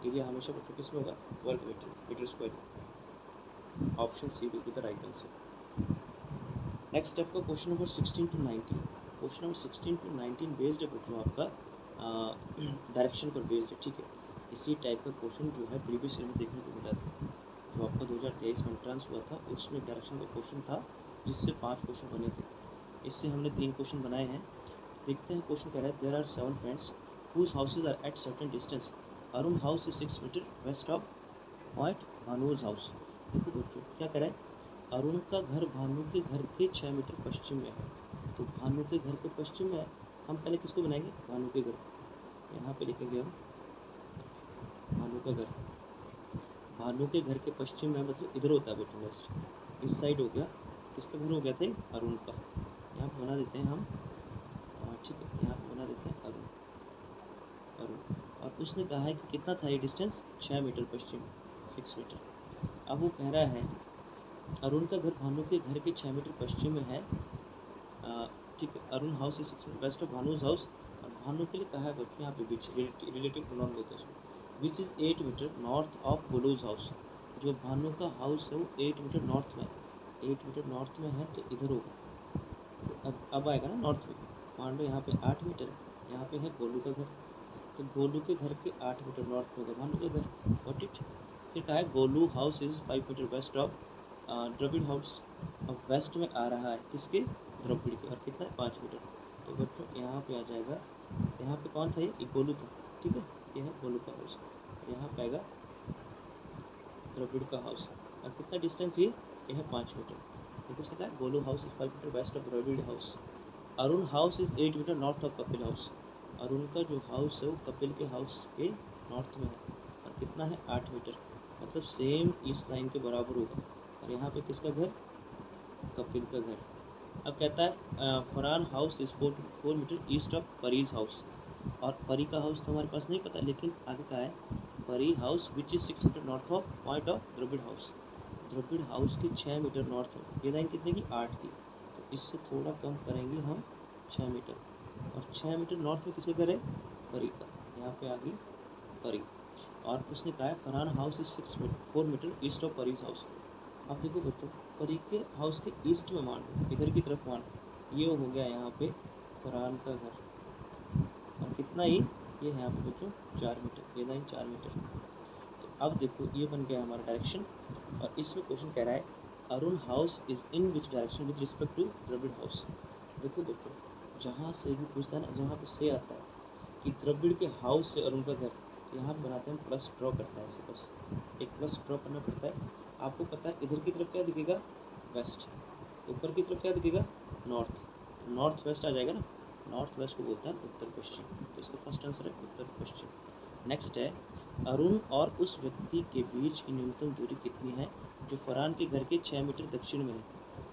एरिया हमेशा बच्चों किस में होगा, वर्ग मीटर, मीटर स्क्वायर में। Option C will be the right answer. Next आपका question number 16 to 19। Question number 16 to 19 based है बच्चों आपका डायरेक्शन पर बेस्ड है, ठीक है। इसी टाइप का क्वेश्चन जो है प्रीवियस ईयर में देखने को मिला था, जो आपका 2023 में एंट्रेंस हुआ था, उसमें डायरेक्शन का क्वेश्चन था, जिससे 5 क्वेश्चन बने थे। इससे हमने 3 क्वेश्चन बनाए हैं। देखते हैं क्वेश्चन कह रहा है, there are 7 friends whose houses are at certain distance. Arun house is 6 metre west of point Bhanu's house. देखो बच्चों क्या कह रहा है, अरुण का घर भानु के घर के 6 मीटर पश्चिम में है। तो भानु के घर के पश्चिम में है, हम पहले किसको बनाएंगे, भानु के घर। यहाँ पे लिखेंगे हम भानु का घर। भानु के घर के पश्चिम में मतलब इधर होता है बच्चों, वेस्ट, इस साइड हो गया। किसका घर हो गया था, अरुण का। यहाँ पे बना देते हैं हम, ठीक है, यहाँ पे बना देते हैं अरुण, अरुण। और उसने कहा है कि कितना था ये डिस्टेंस, 6 मीटर पश्चिम, 6 मीटर। अब वो कह रहा है अरुण का घर भानु के घर के 6 मीटर पश्चिम में है, ठीक है। Arun house is 6 metre west of Bhanu's house. और भानु के लिए कहा है बच्चों यहाँ पे बीच रिलेटिव प्रोनाउन देते हैं उसको, which is 8 metre north of Golu's house. जो भानु का हाउस है वो 8 मीटर नॉर्थ में, 8 मीटर नॉर्थ में है, तो इधर होगा। तो अब आएगा ना नॉर्थ में, मान लो यहाँ पे 8 मीटर है, यहाँ पे है गोलू का घर, तो गोलू के घर के 8 मीटर नॉर्थ में होगा भानु का घर, गॉट इट। फिर कहा है Golu house is 5 metre west of Dravid house. अब वेस्ट में आ रहा है किसके, द्रविड़ के, और कितना है 5 मीटर। तो बच्चों यहाँ पे आ जाएगा, यहाँ पे कौन था, ये गोलू था, ठीक है, ये है गोलू का हाउस, यहाँ पे आएगा द्रविड़ का हाउस। और कितना डिस्टेंस ये है 5 मीटर। देखो उसने कहा Golu house is 5 metre west of Dravid house. Arun house is 8 metre north of Kapil house. Arun का जो हाउस है वो कपिल के हाउस के नॉर्थ में है, और कितना है 8 मीटर, मतलब सेम इस लाइन के बराबर होगा। और यहाँ पे किसका घर, कपिल का घर। अब कहता है Farhan house is 4 metre east of Pari's house. और परी का हाउस तो हमारे पास नहीं पता, लेकिन आगे का है Pari house which is 6 metre north of point of Dravid house. Dravid house के 6 मीटर नॉर्थ में, ये लाइन कितने की, 8 की, तो इससे थोड़ा कम करेंगे हम 6 मीटर। और 6 मीटर नॉर्थ में किसका घर है, परी का, यहाँ पे आ गई परी। और उसने कहा है Farhan house is 4 metre east of Pari's house. अब देखो बच्चों, परी के हाउस के ईस्ट में मान लो, इधर की तरफ मान लो, ये हो गया यहाँ पे फरहान का घर, और कितना ये है यहाँ पे बच्चों 4 मीटर, ये लाइन 4 मीटर। तो अब देखो ये बन गया हमारा डायरेक्शन। और इसमें क्वेश्चन कह रहा है Arun house is in which direction with respect to Dravid house. देखो बच्चों, जहाँ से भी पूछता है ना, जहाँ पे से आता है कि द्रविड़ के हाउस से अरुण का घर, तो यहाँ पे बनाते हैं हम प्लस ड्रॉ करते हैं ऐसे, बस एक प्लस ड्रॉ करना पड़ता है। आपको पता है इधर की तरफ क्या दिखेगा, वेस्ट, ऊपर की तरफ क्या दिखेगा, नॉर्थ, तो नॉर्थ वेस्ट आ जाएगा ना। नॉर्थ वेस्ट को बोलते हैं उत्तर पश्चिम, तो इसका फर्स्ट आंसर है उत्तर पश्चिम। नेक्स्ट है अरुण और उस व्यक्ति के बीच की न्यूनतम दूरी कितनी है जो फरहान के घर के 6 मीटर दक्षिण में है।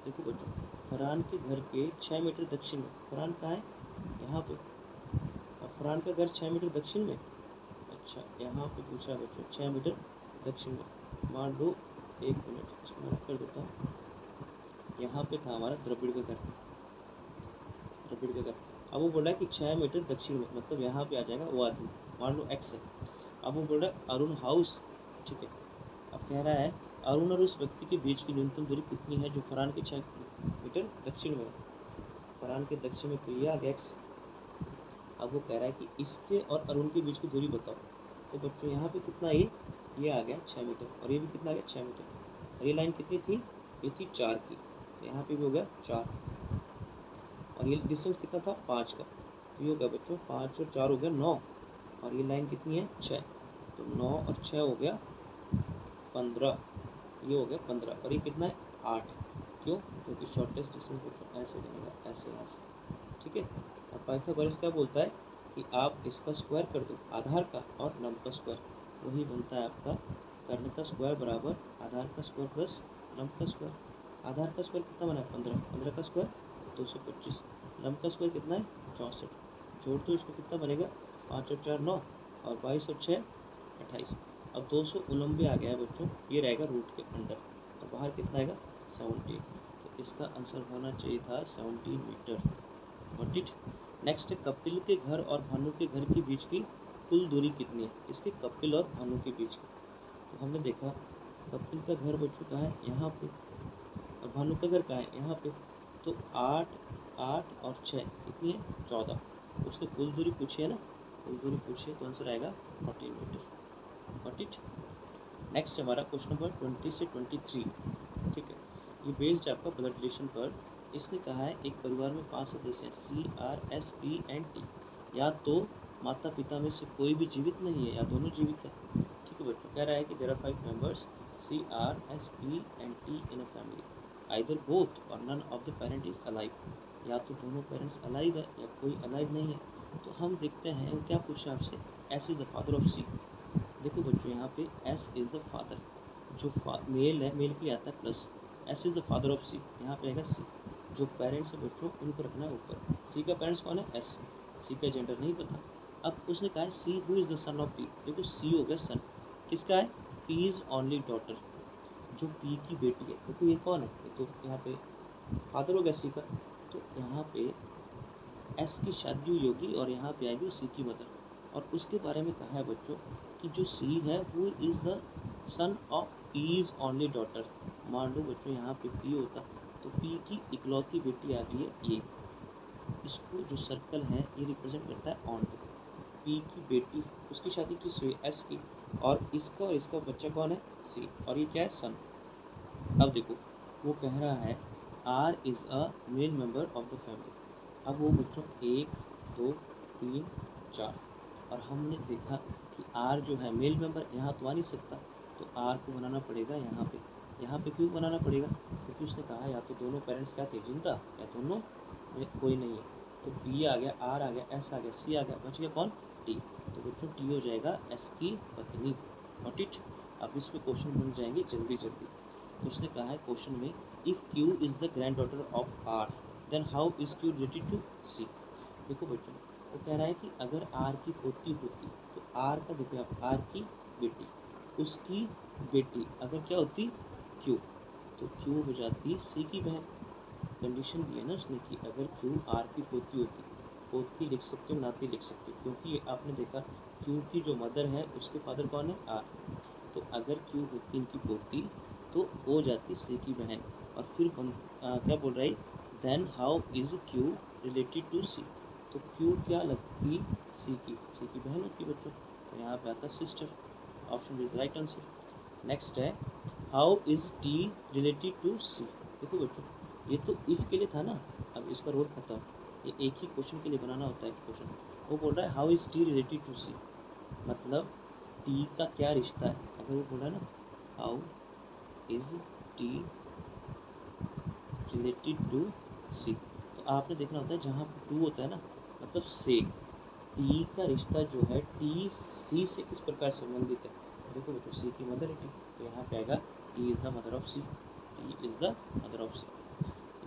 देखो बच्चों, फरहान के घर के 6 मीटर दक्षिण में, फरहान कहाँ है, यहाँ पे, और फरहान का घर 6 मीटर दक्षिण में। अच्छा, यहाँ पे पूछा है बच्चों 6 मीटर दक्षिण में, मान लो, एक मिनट इसको मैं रख कर देता हूँ। यहाँ पे था हमारा द्रविड़ का घर, द्रविड़ का घर। अब वो बोल रहा है कि 6 मीटर दक्षिण में, मतलब यहाँ पे आ जाएगा वो आदमी, मान लो एक्स है। अब वो बोल रहा है अरुण हाउस, ठीक है। अब कह रहा है अरुण और उस व्यक्ति के बीच की न्यूनतम दूरी कितनी है जो फरहान के 6 मीटर दक्षिण में है। फरहान के दक्षिण में तो ये आ गया एक्स। अब वो कह रहा है कि इसके और अरुण के बीच की दूरी बताओ। तो बच्चों यहाँ पे कितना ये आ गया 6 मीटर, और ये भी कितना आ गया 6 मीटर। और ये लाइन कितनी थी, ये थी 4 की, तो यहाँ पे भी हो गया 4। और ये डिस्टेंस कितना था 5 का, तो ये हो गया बच्चों 5 और 4 हो गया 9। और ये लाइन कितनी है 6, तो 9 और 6 हो गया 15, ये हो गया 15, और ये कितना है 8। क्यों, क्योंकि शॉर्टेस्ट डिस्टेंस बच्चों ऐसे बनेगा, ऐसे यहाँ से, ठीक ठीक है। अब पाइथागोरस क्या बोलता है कि आप इसका स्क्वायर कर दो, आधार का और नम का स्क्वायर, वही बनता है आपका कर्ण का स्क्वायर बराबर आधार का स्क्वायर प्लस नम का स्क्वायर। आधार का स्क्वायर कितना बना है 15, 15 का स्क्वायर 225, नम का स्क्वायर कितना है 64, जोड़ दो इसको कितना बनेगा 5 और 4 9 और 22 और 6 28। अब 200 उलंबे आ गया है बच्चों, ये रहेगा रूट के अंदर, तो बाहर कितना आएगा 17, तो इसका आंसर होना चाहिए था 17 मीटर। Got it. नेक्स्ट है कपिल के घर और भानु के घर के बीच की कुल दूरी कितनी है, इसके कपिल और भानु के बीच की। तो हमने देखा कपिल का घर बच्चों का है यहाँ पे और भानु का घर कहाँ है यहाँ पे, तो 8 8 और 6 कितनी है 14, उसने कुल दूरी पूछी है ना, कुल दूरी पूछी है तो आंसर आएगा 14 मीटर। Got it. नेक्स्ट हमारा क्वेश्चन नंबर 20 से 23, ठीक है। ये बेस्ड है आपका ब्लड रिलेशन पर। इसने कहा है एक परिवार में 5 सदस्य हैं CRSPNT, या तो माता पिता में से कोई भी जीवित नहीं है या दोनों जीवित है, ठीक है बच्चों। कह रहा है कि there are 5 members CRSPNT in a family, either both or none of the parent is alive, या तो दोनों पेरेंट्स अलाइव है या कोई अलाइव नहीं है। तो हम देखते हैं क्या पूछा आपसे, S is the father of C. देखो बच्चों यहाँ पे एस इज द फादर, जो मेल है मेल के लिए आता है plus, S is the father of C, यहाँ पे आएगा सी। जो पेरेंट्स है बच्चों उनको रखना है ऊपर, सी का पेरेंट्स कौन है एस, सी का जेंडर नहीं पता। अब उसने कहा है see who is the son of P, देखो सी हो गया सन, किसका है पी इज ओनली डॉटर, जो पी की बेटी है। देखो ये कौन है, ये तो यहाँ पे फादर हो गया सी का, तो यहाँ पे एस की शादी हुई होगी और यहाँ पे आएगी सी की मदर। और उसके बारे में कहा है बच्चों कि जो सी है वो is the son of P is only daughter. मान लो बच्चों यहाँ पे पी होता तो पी की इकलौती बेटी आ गई है ये, इसको जो सर्कल है ये रिप्रेजेंट करता है ऑन, पी की बेटी, उसकी शादी किस हुई एस की, और इसका बच्चा कौन है सी, और ये क्या है सन। अब देखो वो कह रहा है R is a male member of the family. अब वो बच्चों 1 2 3 4, और हमने देखा कि आर जो है मेल मेंबर यहाँ तो आ नहीं सकता, तो आर को बनाना पड़ेगा यहाँ पे। यहाँ पे क्यों बनाना पड़ेगा, क्योंकि उसने कहा या तो दोनों पेरेंट्स क्या थे जिंदा या दोनों में कोई नहीं है। तो पी आ गया, आर आ गया, एस आ गया, सी आ गया, बच गया कौन टी। तो बच्चों टी हो जाएगा एस की पत्नी। Note it. अब इस पे क्वेश्चन बन जाएंगे जल्दी जल्दी। तो उसने कहा है क्वेश्चन में if Q is the granddaughter of R then how is Q related to C. देखो बच्चों वो कह रहा है कि अगर आर की पोती होती तो आर का देखो आप आर की बेटी, उसकी बेटी अगर क्या होती क्यू, तो क्यू हो जाती सी की बहन। कंडीशन दी है ना उसने कि अगर क्यू आर की पोती होती, पोती लिख सकते हो नाती लिख सकते हो, क्योंकि आपने देखा क्यू की जो मदर है उसके फादर कौन है आर, तो अगर क्यू होती इनकी पोती तो हो जाती सी की बहन। और फिर क्या बोल रहा है then how is Q related to C, तो क्यू क्या लगती सी की बहन होती बच्चों, तो यहाँ पे आता sister, option is right answer. Next है how is T related to C. देखो बच्चों ये तो इफ़ के लिए था ना, अब इसका रोल खत्म, ये एक ही क्वेश्चन के लिए बनाना होता है क्वेश्चन। वो बोल रहा है how is T related to C, मतलब टी का क्या रिश्ता है, अगर वो बोला ना how is T related to C, तो आपने देखना होता है जहाँ पे टू होता है ना मतलब से, टी का रिश्ता जो है टी सी से किस प्रकार संबंधित है। देखो बच्चों सी की मदर है टी, तो यहाँ पे आएगा T is the mother of C, T is the mother of C.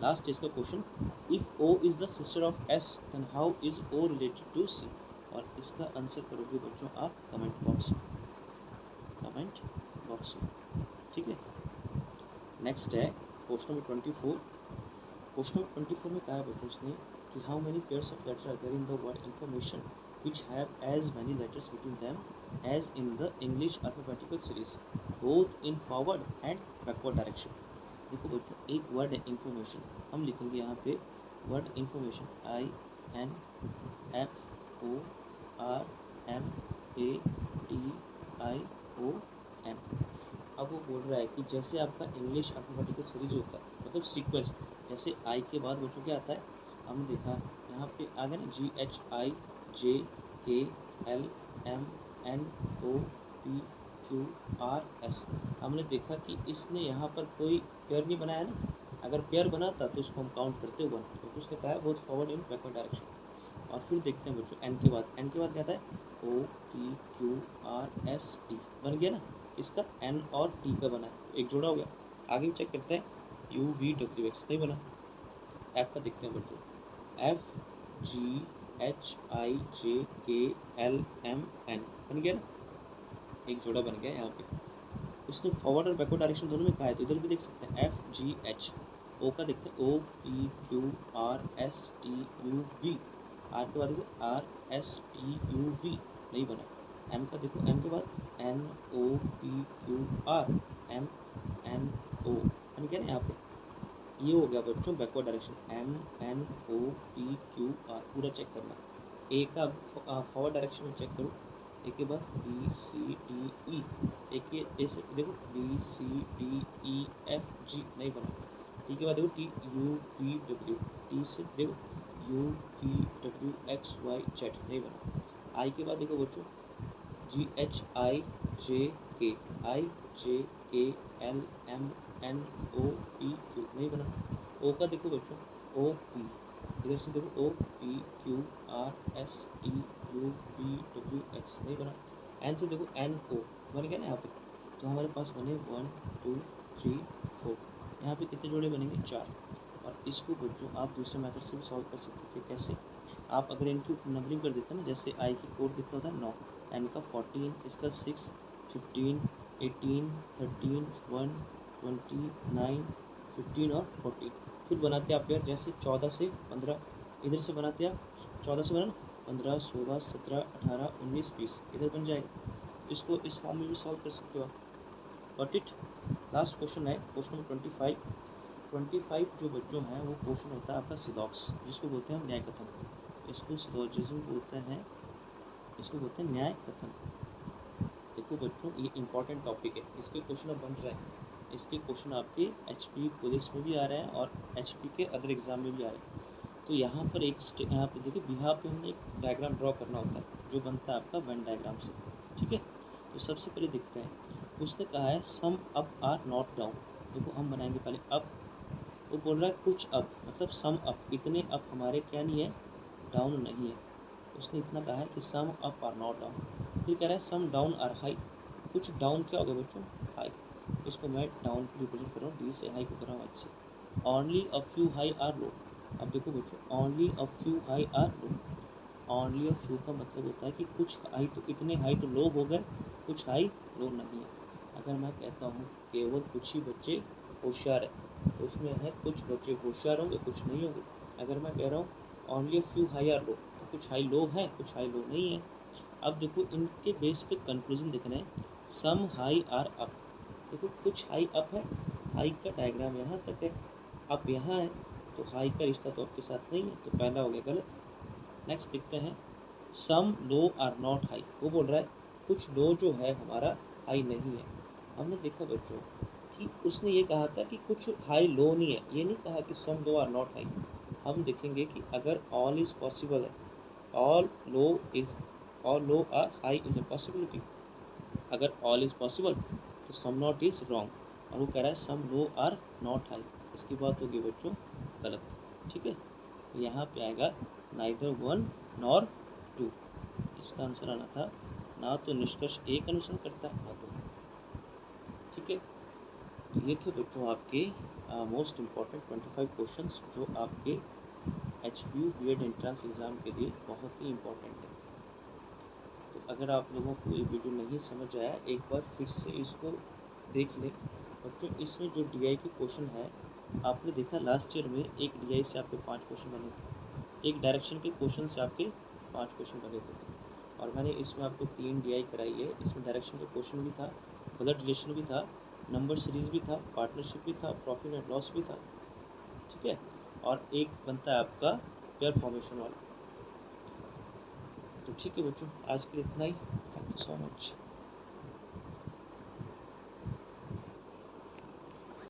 Last इसका question if O is the sister of S then how is O related to C, और इसका आंसर करोगे बच्चों आप कमेंट बॉक्स में, कमेंट बॉक्स में, ठीक है। नेक्स्ट है क्वेश्चन नंबर 24। क्वेश्चन नंबर 24 में कहा है बच्चों उसने कि how many pairs of letter are there in the word information which have as many letters between them as in the English alphabetical series both in forward and backward direction. देखो बच्चों एक वर्ड है इन्फॉर्मेशन, हम लिखेंगे यहाँ पे वर्ड इन्फॉर्मेशन INFORMATION। अब वो बोल रहा है कि जैसे आपका इंग्लिश अल्फाबेटिकल सीरीज होता है मतलब सीक्वेंस, जैसे आई के बाद बच्चों क्या आता है, हमने देखा यहाँ पे आ गया ना GHIJKLMNOPQRS, हमने देखा कि इसने यहाँ पर कोई पेयर नहीं बनाया ना, अगर पेयर बनाता तो उसको हम काउंट करते 1, क्योंकि उसने कहा है both forward in backward direction. और फिर देखते हैं बच्चों एन के बाद क्या था, O P Q R S T बन गया ना, इसका एन और टी का बना है, तो एक जोड़ा हो गया। आगे भी चेक करते हैं, यू वी डब्ल्यू एक्स नहीं बना। एफ का देखते हैं बच्चों, F G H I J K L M N बन गया ना, एक जोड़ा बन गया यहाँ पे। उसने फॉरवर्ड और बैकवर्ड डायरेक्शन दोनों में कहा है, तो इधर भी देख सकते हैं एफ जी एच। ओ का देखते हैं, O P Q R S T U V. R के बाद देखो R S T U V नहीं बना। एम का देखो, एम के बाद N O P Q R M N O बन गया ना यहाँ पे। ये हो गया बच्चों backward direction, M N O P Q R पूरा चेक करना। ए का फॉरवर्ड डायरेक्शन में चेक करो, ए के बाद बी सी डी ई, ए के ए से देखो B C D E F G नहीं बना। टी के बाद देखो T U V W, T से देखो U V W X Y Z नहीं बना। आई के बाद देखो बच्चों जी H I J K L M N O P Q नहीं बना। ओ का देखो बच्चों, ओ पी, इधर से देखो O P Q R S T U V W X नहीं बना। एन से देखो एन ओ बन गया ना यहाँ पे। तो हमारे पास बने 1 2 3 4, यहाँ पे कितने जोड़े बनेंगे 4। और इसको बच्चों आप दूसरे मेथड से भी सॉल्व कर सकते थे। कैसे, आप अगर इनकी नंबरिंग कर देते हैं ना, जैसे आई की कोड कितना होता है 9, एन का 14, इसका 6, 15, 18, 13, 1, 20, 9, 15 और 14। फिर बनाते आप यार, जैसे 14 से 15 इधर से बनाते आप, 14 से बना 15, 16, 17, 18, 19, 20 इधर बन जाएगा। इसको इस फॉर्म में भी सॉल्व कर सकते हो आप। Got it. लास्ट क्वेश्चन है क्वेश्चन नंबर 25 जो बच्चों हैं वो क्वेश्चन होता है आपका सिलॉक्स, जिसको बोलते हैं हम न्याय कथन। इसको सिलोजिज्म बोलते हैं, इसको बोलते हैं न्याय कथन। देखो बच्चों ये इंपॉर्टेंट टॉपिक है, इसके क्वेश्चन अब बन रहे हैं। इसके क्वेश्चन आपके एचपी पुलिस में भी आ रहे हैं और एचपी के अदर एग्जाम में भी आ रहे हैं। तो यहाँ पर यहाँ पे देखिए, यहाँ पे हमने एक डायग्राम ड्रॉ करना होता है जो बनता है आपका वेन डायग्राम से। ठीक है, तो सबसे पहले देखते हैं, उसने कहा है some up are not down. देखो हम बनाएंगे पहले अप, वो बोल रहा है कुछ अप, मतलब सम अप, इतने अप हमारे क्या नहीं है, डाउन नहीं है। उसने इतना कहा है कि some up are not down. फिर कह रहा है सम डाउन आर हाई, कुछ डाउन क्या हो गया बच्चों, हाई। इसको मैं डाउन को रिप्रेजेंट कर रहा हूँ डी से, हाई को कर रहा हूँ एच से। Only a few high or low. अब देखो बच्चों only a few high or low, only a few का मतलब होता है कि कुछ हाई, तो इतने हाई तो लो हो गए, कुछ हाई लो नहीं है। अगर मैं कहता हूँ कि केवल कुछ ही बच्चे होशियार है, तो उसमें है कुछ बच्चे होशियार होंगे कुछ नहीं होंगे। अगर मैं कह रहा हूँ only a few high or low, तो कुछ हाई लो है कुछ हाई लो नहीं है। अब देखो इनके बेस पे कंक्लूजन देखना है, सम हाई आर अप। देखो कुछ हाई अप है, हाई का डायग्राम यहाँ तक है, अप यहाँ है, तो हाई का रिश्ता तो अप के साथ नहीं है, तो पहला हो गया गलत। नेक्स्ट देखते हैं, सम लो आर नॉट हाई। वो बोल रहा है कुछ लो जो है हमारा हाई नहीं है। हमने देखा बच्चों कि उसने ये कहा था कि कुछ हाई लो नहीं है, ये नहीं कहा कि some low are not high. हम देखेंगे कि अगर ऑल इज पॉसिबल है, all low is, all low are high is a possibility. अगर ऑल इज पॉसिबल तो सम नॉट इज रॉन्ग, और वो कह रहा है सम लो आर नॉट हाई, इसकी बात होगी बच्चों गलत। ठीक है, तो यहाँ पे आएगा नाइदर वन नॉर टू। इसका आंसर आना था, ना तो निष्कर्ष एक अनुसरण करता है ना तो। ठीक है, तो ये थे बच्चों आपके मोस्ट इम्पॉर्टेंट 25 क्वेश्चंस जो आपके H P U B Ed entrance exam के लिए बहुत ही इम्पॉर्टेंट है। तो अगर आप लोगों को ये वीडियो नहीं समझ आया, एक बार फिर से इसको देख लें बच्चों। इसमें जो डी के क्वेश्चन है, आपने देखा लास्ट ईयर में एक डी से आपके 5 क्वेश्चन बने थे, एक डायरेक्शन के क्वेश्चन से आपके 5 क्वेश्चन बने थे, और मैंने इसमें आपको 3 डी कराई है। इसमें डायरेक्शन का क्वेश्चन भी था, ब्लड रिलेशन भी था, नंबर सीरीज भी था, पार्टनरशिप भी था, प्रॉफिट एंड लॉस भी था। ठीक है, और एक बनता है आपका पेयर फॉर्मेशन वाला। तो ठीक है बच्चों, आज के लिए इतना ही। Thank you so much.